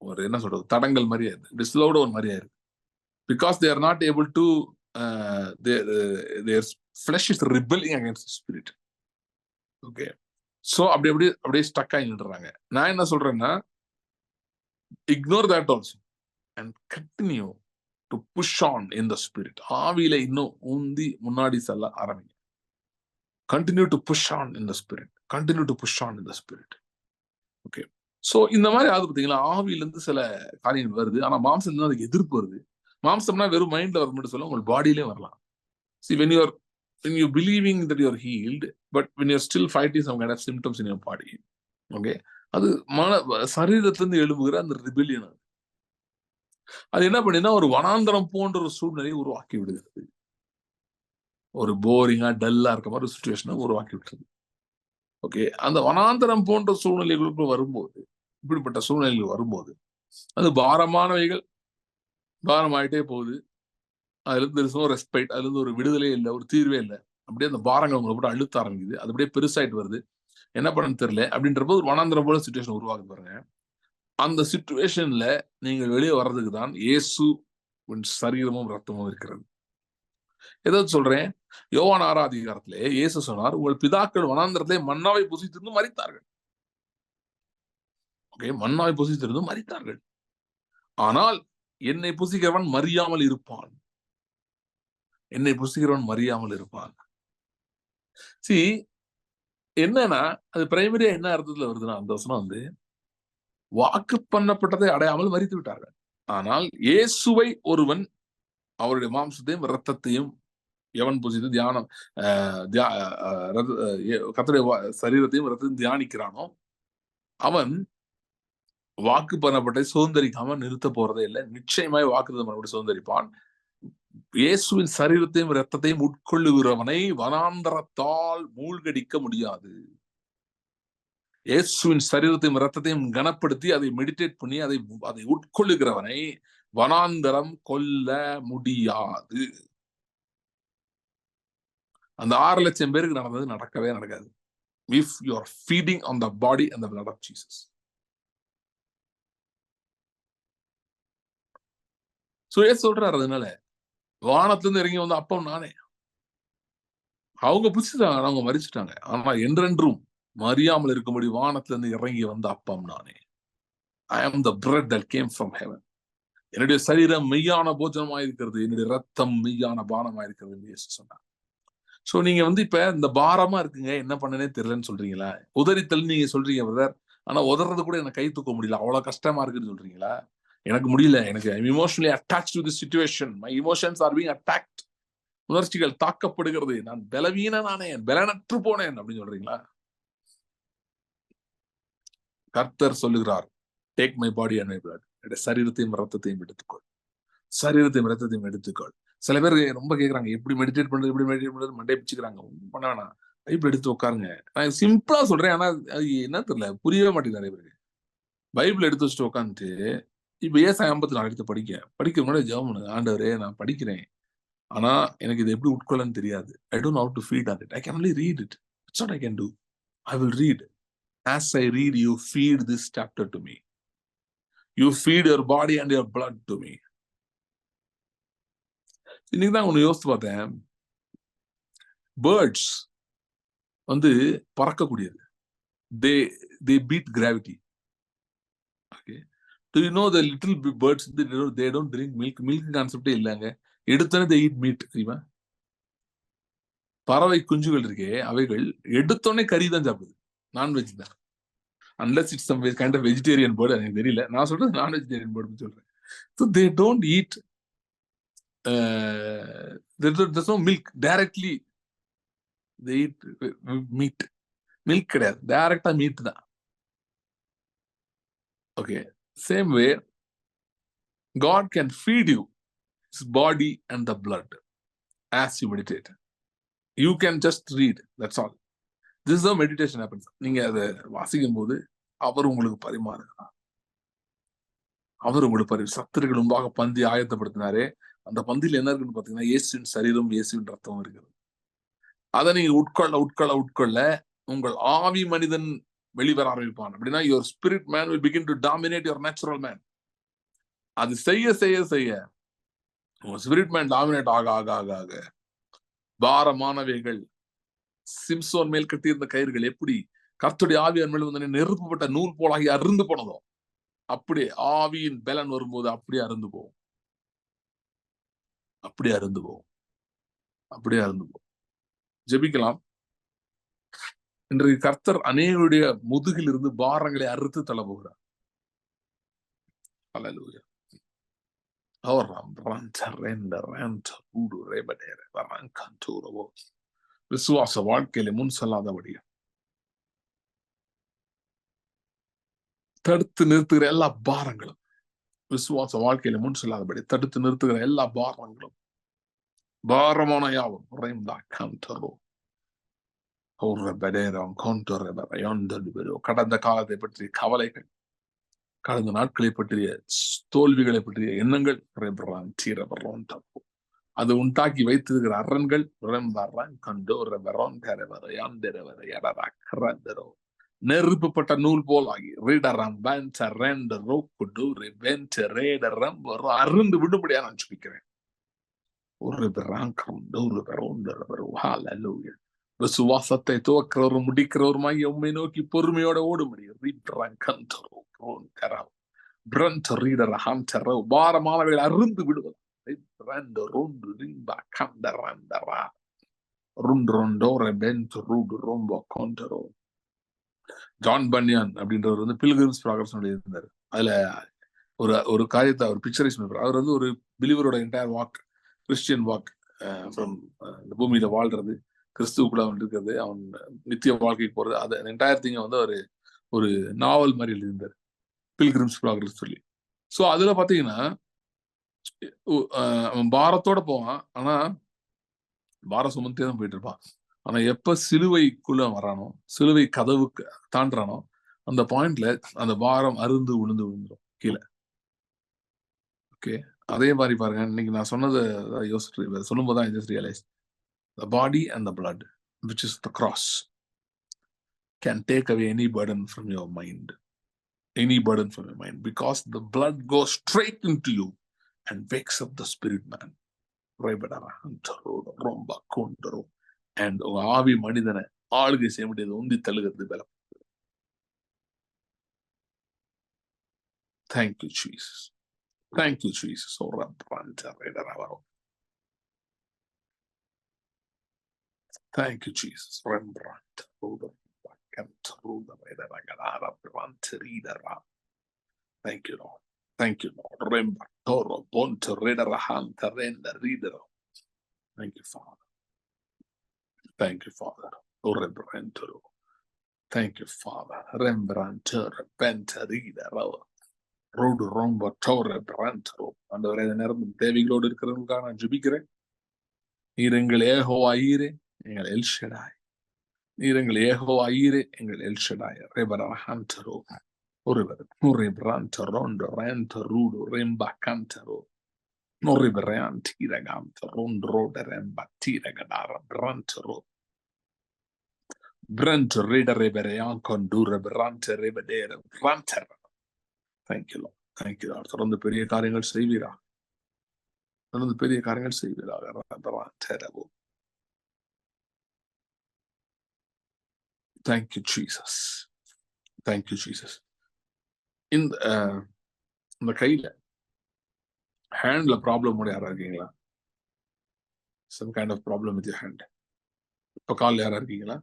A: ஒரு என்ன சொல்றது, தடங்கள் மாதிரி ஆயிருது, இப்படி ஸ்லோ டவுன் மாதிரி ஆயிருது. Because they are not able to their flesh is rebelling against the spirit. Okay. So அப்படியே ஸ்டக் ஆகி நின்றுறாங்க. நான் என்ன சொல்றேன்னா, ignore that also and continue to push on in the spirit. ஆவியில இன்னும் உந்தி முன்னாடி செல்ல ஆரம்பிங்க. Continue to push on in the spirit. Continue to push on in the spirit. Okay. So இந்த மாதிரி ஆகுது பார்த்தீங்களா, ஆவியிலேருந்து சில காரியங்கள் வருது, ஆனா மாம்சத்துல அதுக்கு எதிர்ப்பு வருது. மாம்சம்னா வெறும் மைண்ட்ல வர மட்டும் சொல்ல, உங்கள் பாடியிலே வரலாம். See, when you're believing that you're healed, but when you're still fighting some kind of symptoms in your body, okay, அது சரீரத்திலிருந்து எழுப்புகிற அந்த ரிபெலியன். அது என்ன பண்ணினா ஒரு வனாந்தரம் போன்ற ஒரு சூழ்நிலையை உருவாக்கி விடுகிறது. ஒரு போரிங்கா டல்லா இருக்க மாதிரி ஒரு சுச்சுவேஷனை உருவாக்கி விட்டுருது. ஓகே. அந்த வனாந்தரம் போன்ற சூழ்நிலைகளுக்கு வரும்போது, இப்படிப்பட்ட சூழ்நிலைகள் வரும்போது அது பாரமானவைகள் பாரமாயிட்டே போகுது. அதுல இருந்து ரெஸ்பைட், அதுல இருந்து ஒரு விடுதலை இல்லை, ஒரு தீர்வே இல்லை. அப்படியே அந்த பாரங்கள் உங்களை போட்டு அழுத்த ஆரம்பிக்குது. அது அப்படியே பெருசாயிட்டு வருது. என்ன பண்ணன்னு தெரியல அப்படின்றப்போ ஒரு வனாந்திரம் போல சுச்சுவேஷன் உருவாகுது பாருங்க. அந்த சுச்சுவேஷன்ல நீங்கள் வெளியே வர்றதுக்கு தான் இயேசு சரீரமும் ரத்தமும் இருக்கிறது. ஏதாவது சொல்றேன். யோவான் 6 அதிகாரத்திலே இயேசு சொன்னார், உங்கள் பிதாக்கள் வனாந்திரத்திலே மன்னாவை புசித்திருந்து மரித்தார்கள். ஓகே, மன்னாவை புசித்திருந்து மரித்தார்கள். ஆனால் என்னை புசிக்கிறவன் மறியாமல் இருப்பான். என்னை புசிக்கிறவன் மறியாமல் இருப்பான். சி, என்னன்னா அது பிரைமரியா என்ன அர்த்தத்துல வருதுன்னா, அந்த வசனம் வந்து வாக்கு பண்ணப்பட்டதை அடையாமல் மரித்து விட்டார்கள். ஆனால் இயேசுவை ஒருவன் அவருடைய மாம்சத்தையும் இரத்தத்தையும் எவன் புசித்து தியானம் கர்த்தருடைய சரீரத்தையும் இரத்தத்தையும் தியானிக்கிறானோ அவன் வாக்கு பண்ணப்பட்டதை சுதந்திரிக்காம நிறுத்த போறதே இல்லை. நிச்சயமாய் வாக்குத்தத்தம் பண்ணப்பட்டு சுதந்திரிப்பான். இயேசுவின் சரீரத்தையும் இரத்தத்தையும் உட்கொள்ளுகிறவனை வனாந்தரத்தால் மூழ்கடிக்க முடியாது. இயேசுவின் சரீரத்தையும் இரத்தத்தையும் கனப்படுத்தி அதை மெடிடேட் பண்ணி அதை உட்கொள்ளுகிறவனை வனாந்தரம் கொல்ல முடியாது. அந்த 6 லட்சம் பேருக்கு நடந்தது நடக்கவே நடக்காது. If you are feeding on the body and the blood of Jesus. சொல்றாரு, அதனால வானத்துல இருந்து இறங்கி வந்த அப்பம் நானே. அவங்க புடிச்சுட்டாங்க, அவங்க மறிச்சுட்டாங்க. ஆனா என்றென்றும் மறியாமல் இருக்கும்படி வானத்துல இருந்து இறங்கி வந்த அப்பம் நானே. I am the bread that came from heaven. என்னுடைய சரீரம் மெய்யான போஜனமாக இருக்கிறது, என்னுடைய ரத்தம் மெய்யான பானமா இருக்கிறது என்று இயேசு சொன்னார். சோ நீங்க வந்து இப்ப இந்த பாரமா இருக்குங்க, என்ன பண்ணனே தெரியலன்னு சொல்றீங்களா? உதறித்தல் நீங்க சொல்றீங்க பிரதர், ஆனா உதறது கூட எனக்கு கை தூக்க முடியல, அவ்வளவு கஷ்டமா இருக்குன்னு சொல்றீங்களா? எனக்கு முடியல, எனக்கு I'm emotionally attached to this situation. My emotions are being attacked. உணர்ச்சிகள் தாக்கப்படுகிறது, நான் பலவீனனானேன், பலனற்று போனேன் அப்படின்னு சொல்றீங்களா? கர்த்தர் சொல்லுகிறார், take my body and my blood. என்னுடைய சரீரத்தையும் ரத்தத்தையும் எடுத்துக்கொள், சரீரத்தையும் ரத்தத்தையும் எடுத்துக்கொள். சில பேர் ரொம்ப கேட்கறாங்க, எப்படி மெடிடேட் பண்றது, எப்படி மெடிடேட் பண்றது, மண்டே பிச்சுக்கிறாங்க. பண்ண வேணாம், பைபிள் எடுத்து உட்காருங்க. நான் சிம்பிளா சொல்றேன், ஆனா அது என்ன தெரியல, புரியவே மாட்டேங்குது நிறைய பேருக்கு. பைபிள் எடுத்து வச்சுட்டு உட்காந்துட்டு இப்ப ஏசாயா 54 எடுத்து படிக்க முன்னாடி ஜெபம் பண்ணுங்க, ஆண்டவரே நான் படிக்கிறேன், ஆனா எனக்கு இது எப்படி உட்கொள்ளன்னு தெரியாது. I don't know how to feed on it. I can only read it. That's what I can do. I will read. As I read, you feed this chapter to me. You feed your body and your blood to me. இன்னைக்கு தான் ஒண்ணு யோசித்து பார்த்தேன். Birds வந்து பறக்கக்கூடியது. They beat gravity. Okay. Do you know the little birds, they don't drink milk. Milk கான்செப்டே இல்லைங்க. எடுத்தோன்னே they eat meat. தெரியுமா? பறவை குஞ்சுகள் இருக்கே, அவைகள் எடுத்தோன்னே கறி தான் சாப்பிடுது, நான்வெஜ் தான். Unless it's some kind of vegetarian bird, எனக்கு தெரியல. நான் சொல்றது நான் வெஜிடேரியன் பேர்டு சொல்றேன். So they don't eat there's no milk directly. They eat meat. Milk கிடையாது, டைரக்டா மீட் தான். Okay, same way God can feed you his body and the blood as you meditate. You can just read, that's all. This is how meditation happens. நீங்க அதை வாசிக்கும் போது அவர் உங்களுக்கு பரிமாறுகிறார். அவர் உங்களுக்கு சத்துருக்கள் முன்பாக பந்தி ஆயத்தப்படுத்தினாரே, அந்த பந்தியில் என்ன இருக்குன்னு பாத்தீங்கன்னா இயேசுவின் சரீரம், இயேசுவின் ரத்தம் இருக்கிறது. அதை நீங்க உட்கொள்ள உங்கள் ஆவி மனிதன் வெளிவர ஆரம்பிப்பான். அப்படின்னா your spirit man will begin to dominate your natural man. அது செய்ய உங்க spirit man dominate ஆக பாரமானவைகள், சிம்சோன் மேல் கட்டியிருந்த கயிறுகள் எப்படி கர்த்தருடைய ஆவியார் மேல் வந்து நெருப்புப்பட்ட நூல் போலாகி அருந்து போனதோ, அப்படியே ஆவியின் பலன் வரும்போது அப்படியே அருந்து போகும். ஜெபிக்கலாம். இன்றைக்கு கர்த்தர் அநேகருடைய முதுகில் இருந்து பாரங்களை அறுத்து தள்ள போகிறார். ஹல்லேலூயா. விசுவாச வாழ்க்கையில முன் செல்லாதபடியா தடுத்து நிறுத்துகிற எல்லா பாரங்களும், விசுவாச வாழ்க்கையில முன் செல்லாதபடி தடுத்து நிறுத்துகிற எல்லா பாரங்களும், பாரமான யாவும் கடந்த காலத்தை பற்றிய கவலைகள், கடந்த நாட்களை பற்றிய தோல்விகளை பற்றிய எண்ணங்கள் அது உண்டாக்கி வைத்திருக்கிற அரண்கள் நெருப்புப்பட்ட நூல் போல் ஆகி அருந்து விடுபடியா நான் சுபிக்கிறேன். விசுவாசத்தை துவக்கிறவரும் முடிக்கிறவருமாய் உம்மை நோக்கி பொறுமையோட ஓடும்படி பாரமானவைகள் அருந்து விடுவது. ஜான் பன்யான் அப்படின்றவர் வந்து பில்கிரிம்ஸ் ப்ராக்ரஸ் இருந்தாரு. அதுல ஒரு காரியத்தை அவர் பிக்சரைஸ் பண்றாரு. அவர் வந்து ஒரு பிலீவரோட என்டையர் வாக், கிறிஸ்டியன் வாக், இந்த பூமியில வாழ்றது, கிறிஸ்துவுக்குள்ள அவன் இருக்கிறது, அவன் நித்திய வாழ்க்கைக்கு போறது, அது என்டையர் திங்க வந்து ஒரு நாவல் மாதிரி எழுதியிருந்தார், பில்கிரிம்ஸ் ப்ராக்ரஸ் சொல்லி. ஸோ அதுல பாத்தீங்கன்னா அவன் பாரத்தோட போவான், ஆனா பாரம் சுமந்தே தான் போயிட்டு இருப்பான். ஆனா எப்ப சிலுவைக்குள்ள வரானோ, சிலுவை கதவுக்கு தாண்டானோ, அந்த பாயிண்ட்ல அந்த பாரம் அருந்து விழுந்துரும் கீழே. ஓகே, அதே மாதிரி பாருங்க, இன்னைக்கு நான் சொன்னதை யோசிச்சு சொல்லும் போதுதான் I just realized the body and the blood, which is the cross, can take away any burden from your mind. Any burden from your mind, because the blood goes straight into you and wakes up the spirit man. And ஆவி மனிதனை ஆளுகை செய்ய முடியாது, உந்தி தள்ளுகிறது பலம். Thank you, Jesus. Thank you, Jesus. Thank you, Jesus. Thank you, Lord. Thank you, Lord. Thank you, Father. Thank you, Father. Thank you, Father. தேவைகளோடு இருக்கிறவங்களுக்காக நான் ஜெபிக்கிறேன். நீர் எங்கள் யெகோவா ஈரே, எங்கள் எல் ஷடாய். நீர் எங்கள் யெகோவா ஈரே, எங்கள் எல் ஷடாய். ரெபரஹான்டரோ ஒருவர் நுரைபிரான்டரோண்டு ரேண்டரூடு ரெம்பகண்டரோ நுரைபிரான்டீரகாந்தரோண்டரோட ரெம்படீரகடார பிரான்டரோ பிரண்ட் ரீடரெபரையாங்கொண்டூர பிரான்டரெபடேர பிரான்டர. Thank you, Lord. Thank you, Lord. தொடர்ந்து பெரிய காரியங்கள் செய்வீராக. தொடர்ந்து பெரிய காரியங்கள் செய்வீராக. Thank you, Jesus. Thank you, Jesus. இந்த கையில ஹேண்ட்ல ப்ராப்ளம் யாரா இருக்கீங்களா? some kind of problem with your hand. இப்ப கால் யாரா இருக்கீங்களா?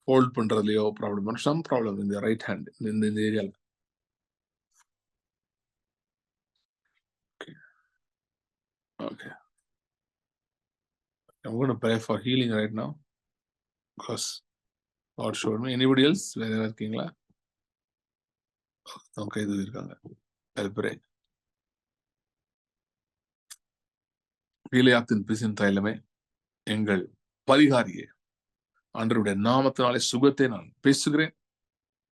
A: ஹோல்ட் பண்றதுலயோ problem, some problem in the right hand, இந்த ஏரியால. Okay. I'm going to pray for healing right now because God showed me. Anybody else? வேற யாரா இருக்கீங்களா? Okay, இது இருக்காங்க. I'll pray. கீலேயாத்தின் பிசின் தைலமே, எங்கள் பரிகாரியே, ஆண்டவருடைய நாமத்தினாலே சுகத்தை நான் பேசுகிறேன்.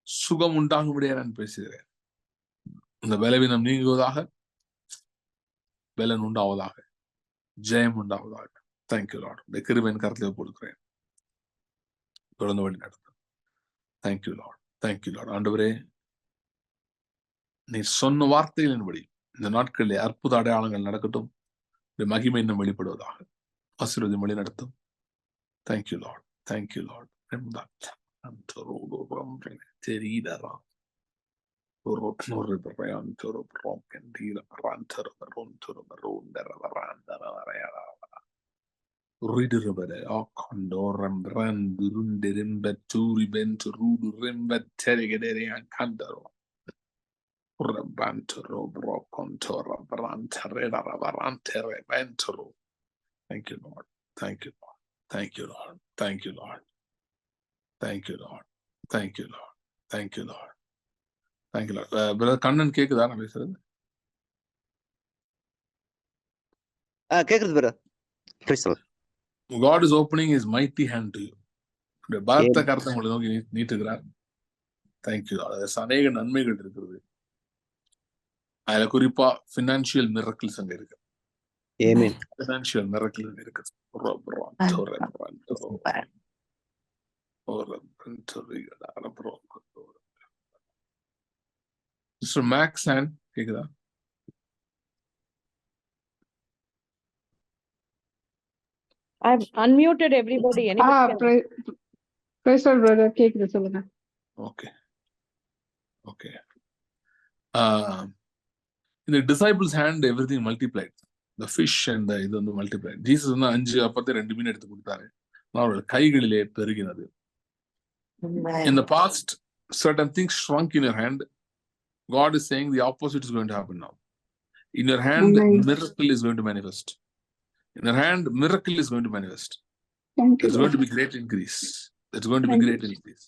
A: சுகம் உண்டாகும்படியே நான் பேசுகிறேன். இந்த பலவீனம் நீங்குவதாக, பலன் உண்டாவதாக, ஜெயம் உண்டாவதாக. Thank you Lord. இந்த கிருபையின் கரத்தில் கொடுக்கிறேன். தொடர்ந்து வழி நடத்தும். Thank you Lord. Thank you Lord. ஆண்டவரே, நீ சொன்ன வார்த்தைகளின்படி இந்த நாட்களிலே அற்புத அடையாளங்கள் நடக்கட்டும். மகிமை இன்னும் வெளிப்படுவதாக. ஆசீர்வாதம் வழி நடத்தும். Thank you Lord. Thank you Lord. Thank you, Lord. Thank you, Lord. Thank you, Lord. Thank you, Lord. Thank you, Lord. Thank you, Lord. Thank you, Lord. Thank you, Lord. Brother Kannan கேக்குதா நான் பேசுறது?
C: கேக்குது brother. Praise the Lord.
A: God is opening his mighty hand to you. பலத்த கரத்தை உங்களை நோக்கி நீட்டுகிறார். Thank you, Lord. அநேக நன்மைகள் இருக்கிறது. அதுல குறிப்பா ஃபினான்ஷியல் மிரக்கிள்ஸ் அங்க இருக்கு.
C: Amen.
A: ஃபினான்ஷியல் மிரக்கிள் இருக்கு. மிஸ்டர் மேக்ஸ் ஹேண்ட் கேக்குதா?
D: I've unmuted everybody. Anybody can...
B: praise the brother, கேக்குது சொல்லுங்க.
A: Okay okay. இந்த disciples hand everything multiplied. The fish and the இது வந்து மல்டிப்ளைட். ஜீசஸ் வந்து 5 அப்பத்தை 2 மீன் எடுத்து கொடுத்தாரு. அவர்கள் கைகளிலே பெருகினது. In the past, certain things shrunk in your hand. God is saying the opposite is going to happen now. In your hand, miracle is going to manifest. In your hand, miracle is going to manifest. There's going to be great increase. There's going to be great increase.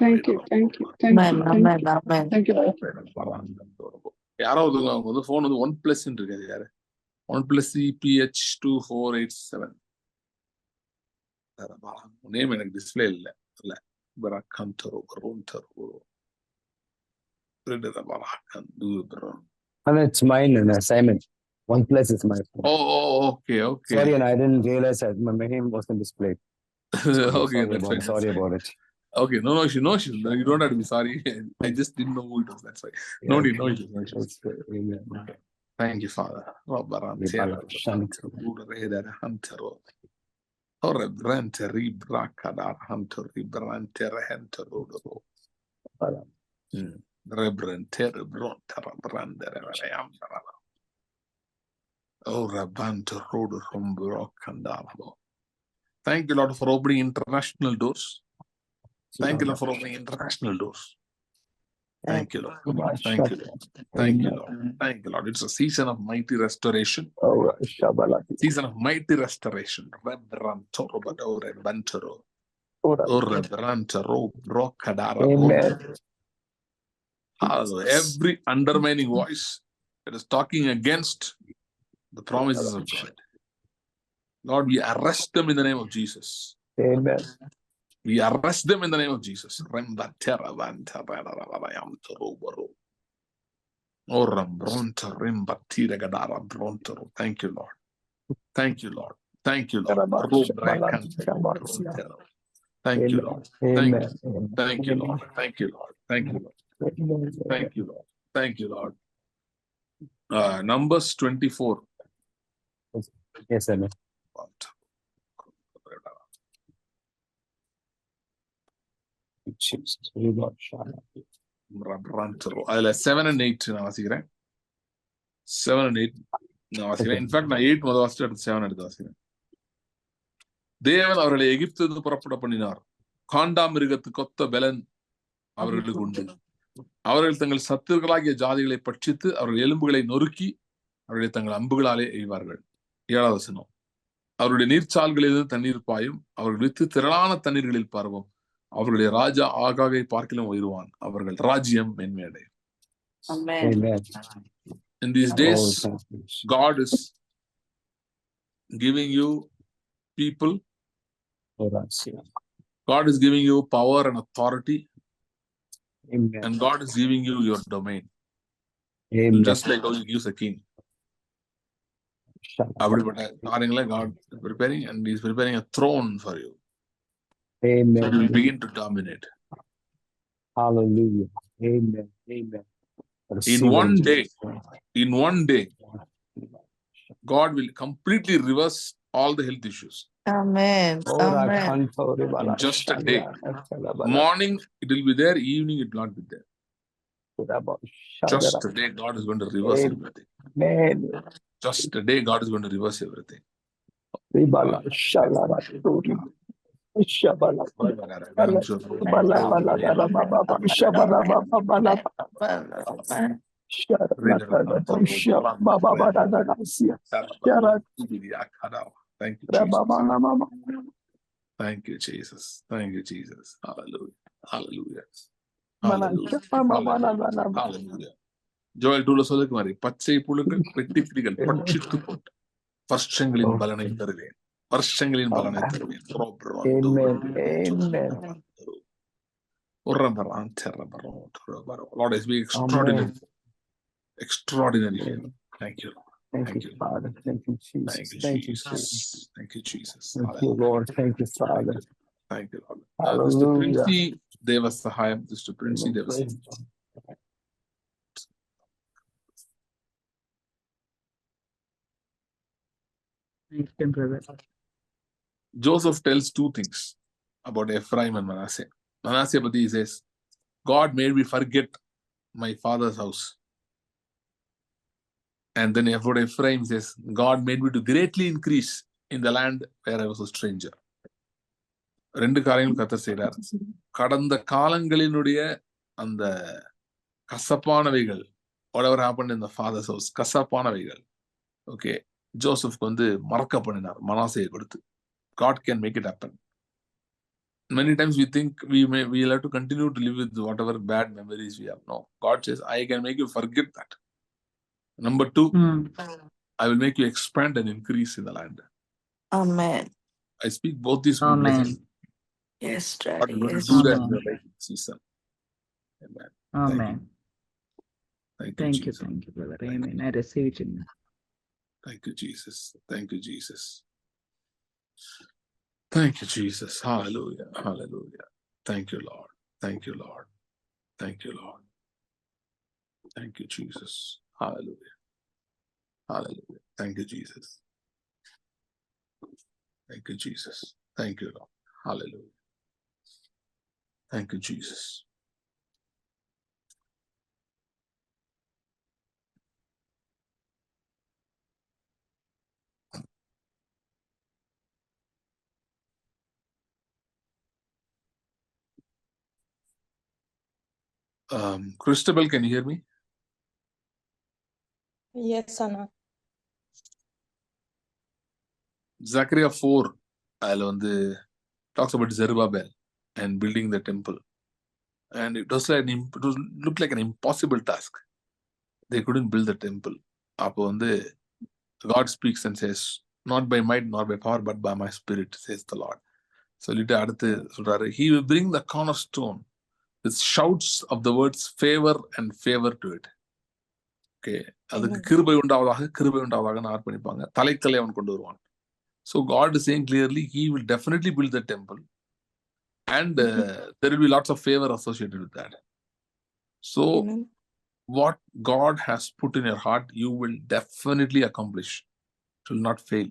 B: Thank you.
A: யாராவது அவங்க வந்து phone வந்து OnePlus இருக்காது. யாரு OnePlus CPH2487 name எனக்கு display இல்ல.
E: And it's mine, Simon. OnePlus is my phone.
A: Oh, okay.
E: Sorry, and I didn't realize that my name wasn't displayed.
A: Okay, that's fine.
E: Sorry about it.
A: Okay, no, you don't have to be sorry. I just didn't know who it was. That's why. No need. Okay. Thank you, Father. Thank you, Lord, for opening international doors. Thank you, Lord, for opening international doors. Thank you, Lord. Thank you, Lord. Thank you, Lord. Thank you, Lord. It's a season of mighty restoration. Season of mighty restoration. Every undermining voice that is talking against the promises of God, Lord, we arrest them in the name of Jesus.
E: Amen.
A: We arrest them in the name of Jesus. Thank you, Lord. Thank you, Lord. Thank you, Lord. Thank you, Lord. Thank you, Lord. Thank you, Lord. Thank you, Lord. Thank you, Lord. Thank you, Lord. Numbers 24.
E: Yes, Amen.
A: அதுல 7 and 8 நான் வாசிக்கிறேன். 7 and 8 நான் வாசிக்கிறேன். In fact நான் 8 முதல் வாசிட்டு அடுத்து 7 எடுத்து வாசிக்கிறேன். தேவன் அவர்களை எகிப்திலிருந்து புறப்பட பண்ணினார். காண்டாமிருகத்துக்கு ஒத்த பலன் அவர்களுக்கு உண்டு. அவர்கள் தங்கள் சத்துருக்களாகிய ஜாதிகளை பட்சித்து அவர்கள் எலும்புகளை நொறுக்கி அவர்களை தங்கள் அம்புகளாலே எய்வார்கள். 7வது வசனம். அவருடைய நீர்ச்சால்களில் தண்ணீர் பாயும். அவர்கள் வித்து திரளான தண்ணீர்களில் பரவும். அவருடைய ராஜா ஆகாகை பார்க்கிலும் உயருவான். அவர்கள் ராஜ்யம் மென்மையடையும். In these days, God is giving you people. God is giving you power and authority.
E: Amen.
A: And God is giving you your domain.
E: Amen.
A: Just like how He gives a king. அப்படிப்பட்ட காரியங்களை God is preparing, and He is preparing a throne for you.
E: Amen.
A: So you will begin to dominate.
E: Hallelujah. Amen. Amen.
A: In one day, God will completely reverse all the health issues.
D: Amen. Amen.
A: In just a day. Morning, it will be there. Evening, it will not be there. Just a day, God is going to reverse everything. Just a day, God is going to reverse everything. Thank you, Jesus. Thank you, Jesus. Thank you, Jesus. Hallelujah. Hallelujah. Hallelujah. Joel 2ல சொல்லுக்கு மாதிரி பச்சை புழுக்கள் வெட்டிக்கிளிகள் பட்சித்து போட்டு வருஷங்களின் பலனை தருவேன். வருஷங்களின் பலனை தருவேன். Lord, is being extraordinary. Extraordinary favor. Thank you, Lord.
E: Thank you, Father. Thank you, Jesus.
A: Thank you,
E: Thank you,
A: Jesus.
E: Jesus.
A: Thank you, Jesus.
E: Thank you, Lord. Thank you, Father.
A: Thank you, Lord. Mr.
E: Hallelujah.
A: Princey Devasahayam. Mr. Princey Devasahayam. Joseph tells two things about Ephraim and Manasseh. Manasseh pati he says, God made me forget my father's house. And then Ephraim says, God made me to greatly increase in the land where I was a stranger. ரெண்டு காரியங்கள் கர்த்தர் செய்றார். கடந்த காலங்களினுடைய அந்த கசப்பானவைகள், whatever happened in the father's house, கசப்பானவைகள், okay, ஜோசப்க்கு வந்து மறக்க பண்ணினார் மனாசேயை கொடுத்து. God can make it happen. Many times we think we'll have to continue to live with whatever bad memories we have. No, God says, I can make you forget that. Number two, I will make you expand and increase in the land.
D: Amen.
A: I speak both these two
F: Amen.
A: blessings.
D: Yes,
A: God
D: Daddy.
A: will
D: Yes.
A: do that in
F: Amen.
A: your life season. Amen.
F: Amen.
A: Thank you,
F: Thank you,
A: Jesus.
F: thank you, brother.
A: Thank
F: Amen. I receive it in me.
A: Thank you, Jesus. Thank you, Jesus. Thank you, Jesus. Hallelujah. Hallelujah. Thank you, Lord. Thank you, Lord. Thank you, Lord. Thank you, Jesus. Hallelujah. Hallelujah. Thank you, Jesus. Thank you, Jesus. Thank you, Lord. Hallelujah. Thank you, Jesus. Christabel, can you hear me?
G: Yes, Anna.
A: Zechariah 4 அதில் வந்து talks about Zerubbabel and building the temple. And it was looked like an impossible task. They couldn't build the temple. அப்போ வந்து God speaks and says, not by might nor by power, but by my spirit, says the Lord. சொல்லிட்டு அடுத்து சொல்றாரு, he will bring the cornerstone with shouts of the words favor and favor to it. Okay, அதுக்கு கிருபை உண்டாவதாக ஆர்ப்பணிப்பாங்க, தலைக்கல்லை அவன் கொண்டு வருவான். So God is saying clearly, he will definitely build the temple, and there will be lots of favor associated with that. So what God has put in your heart, you will definitely accomplish. It will not fail.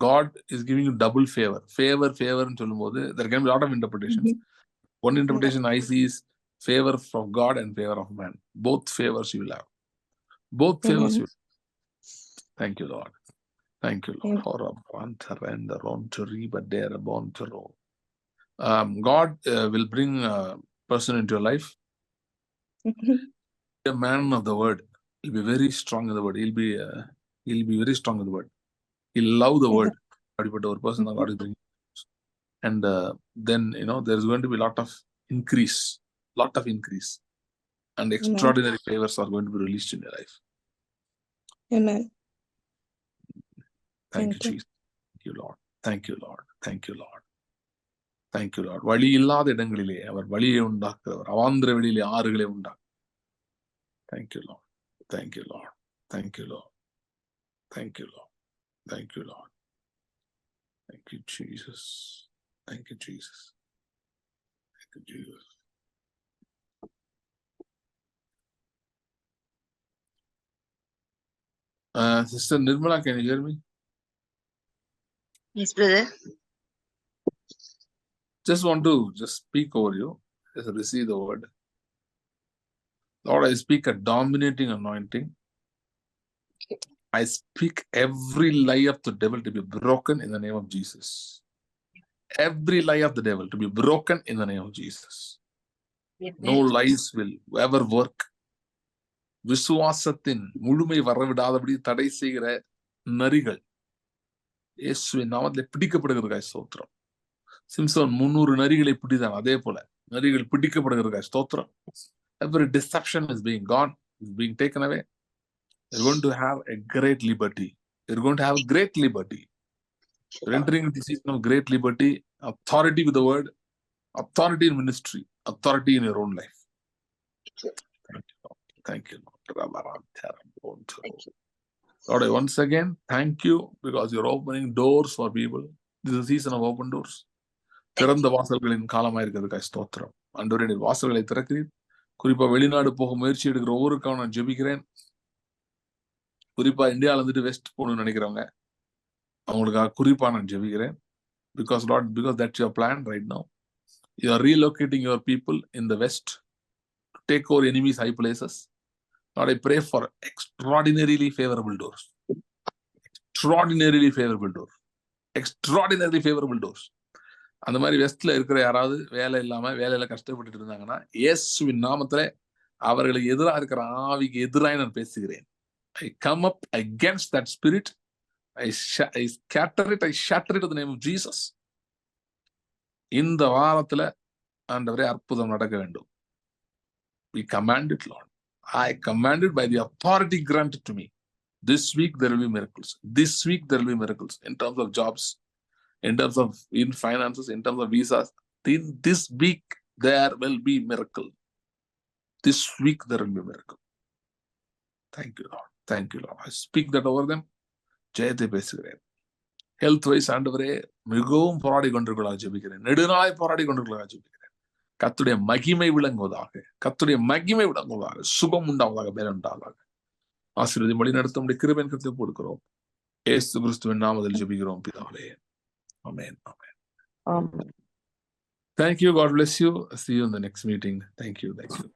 A: God is giving you double favor. Favor ன்னு சொல்லும்போது there can be a lot of interpretations. One interpretation I see is favor from God and favor of man. Both favors you will have. Both favors you will have. Thank you, Lord. Thank you, Lord. God will bring a person into your life. A man of the word. He'll be very strong in the word. He'll be very strong in the word. He'll love the word. But a person that God is bringing. And then, there's going to be a lot of increase. And extraordinary favors are going to be released in your life.
G: Amen.
A: Thank you, Jesus. Thank you, Lord. Thank you, Lord. Thank you, Lord. Thank you, Lord. வழி இல்லாத இடங்களிலே அவர் வழியை உண்டாக்குறவர், அவாந்திர வெளியிலே ஆறுகளை உண்டாக்குறார். Thank you, Lord. Thank you, Lord. Thank you, Lord. Thank you, Lord. Thank you, Lord. Thank you, Jesus. Thank you, Jesus. Thank you, Jesus. Sister Nirmala, can you hear me?
H: Yes, brother.
A: Just want to speak over you. Just receive the word. Lord, I speak a dominating anointing. I speak every lie of the devil to be broken in the name of Jesus. Every lie of the devil to be broken in the name of Jesus. No lies will ever work. விசுவாசத்தின் முழுமை வரவிடாதபடி தடை செய்கிற நரிகள் இயேசுவின் நாமத்திலே பிடிக்கப்படுகிறதுக்காய் ஸ்தோத்திரம். சிம்சோன் 300 நரிகளை பிடித்தான், அதே போல நரிகள் பிடிக்கப்படுகிறதுக்காய் ஸ்தோத்திரம். Every deception is being gone, is being taken away. You're going to have a great liberty. You're going to have great liberty. You're entering into the season of great liberty, authority with the word, authority in ministry, authority in your own life. Thank you, Lord. Thank you, Lord. Lord, once again, thank you because you're opening doors for people. This is a season of open doors. திறந்த வாசல்களின் காலமாக இருக்கிறதுக்காக ஸ்தோத்திரம். ஆண்டவரே, நீர் வாசல்களை திறக்கிறீர். குறிப்பா வெளிநாடு போக முயற்சி எடுக்கிற ஒவ்வொருக்காக நான் ஜெபிக்கிறேன். குறிப்பா இந்தியாவில இருந்துட்டு வெஸ்ட் போகணும்னு நினைக்கிறவங்க அவங்களுக்காக குறிப்பா நான் ஜெபிக்கிறேன். Because Lord, because that's your plan right now. You are relocating your people in the west to take over enemies' high places. Lord, I pray for extraordinarily favorable doors. Extraordinarily favorable doors. Extraordinarily favorable doors. அந்த மாதிரி வெஸ்ட்ல இருக்கிற யாராவது வேலை இல்லாம வேலையில கஷ்டப்பட்டு இருந்தாங்கன்னா இயேசுவின் நாமத்துல அவர்களுக்கு எதிராக இருக்கிற ஆவிக்கு எதிராக நான் பேசுகிறேன். I come up against that spirit. I scatter it. I shatter it in the name of Jesus. இந்த வாரத்துல ஆண்டவரே அற்புதம் நடக்க வேண்டும். We command it, Lord. I command it by the authority granted to me. This week there will be miracles. This week there will be miracles in terms of jobs, in terms of in finances, in terms of visas. In this week there will be miracle. This week there will be miracle. Thank you, Lord. Thank you, Lord. I speak that over them. ஜெயத்தை பேசுகிறேன். Health wise ஆண்டவரே மிகவும் போராடி கொண்டிருக்கிறதாக ஜெபிக்கிறேன். நெடுநாளை போராடி கொண்டிருக்கிறதாக ஜெபிக்கிறேன். கர்த்தருடைய மகிமை விளங்குவதாக, கர்த்தருடைய மகிமை விளங்குவதாக, சுகம் உண்டாவதாக, மேல் உண்டாவதாக. ஆசீர்வதி வழி நடத்த முடிய கிருபையின் கருத்தில் கொடுக்கிறோம். இயேசு கிறிஸ்துவின் நாமத்தில் ஜெபிக்கிறோம் பிதாவே. ஆமென். ஆமென்.
D: Amen.
A: Thank you. God bless you. See you in the next meeting. Thank you. Thank you.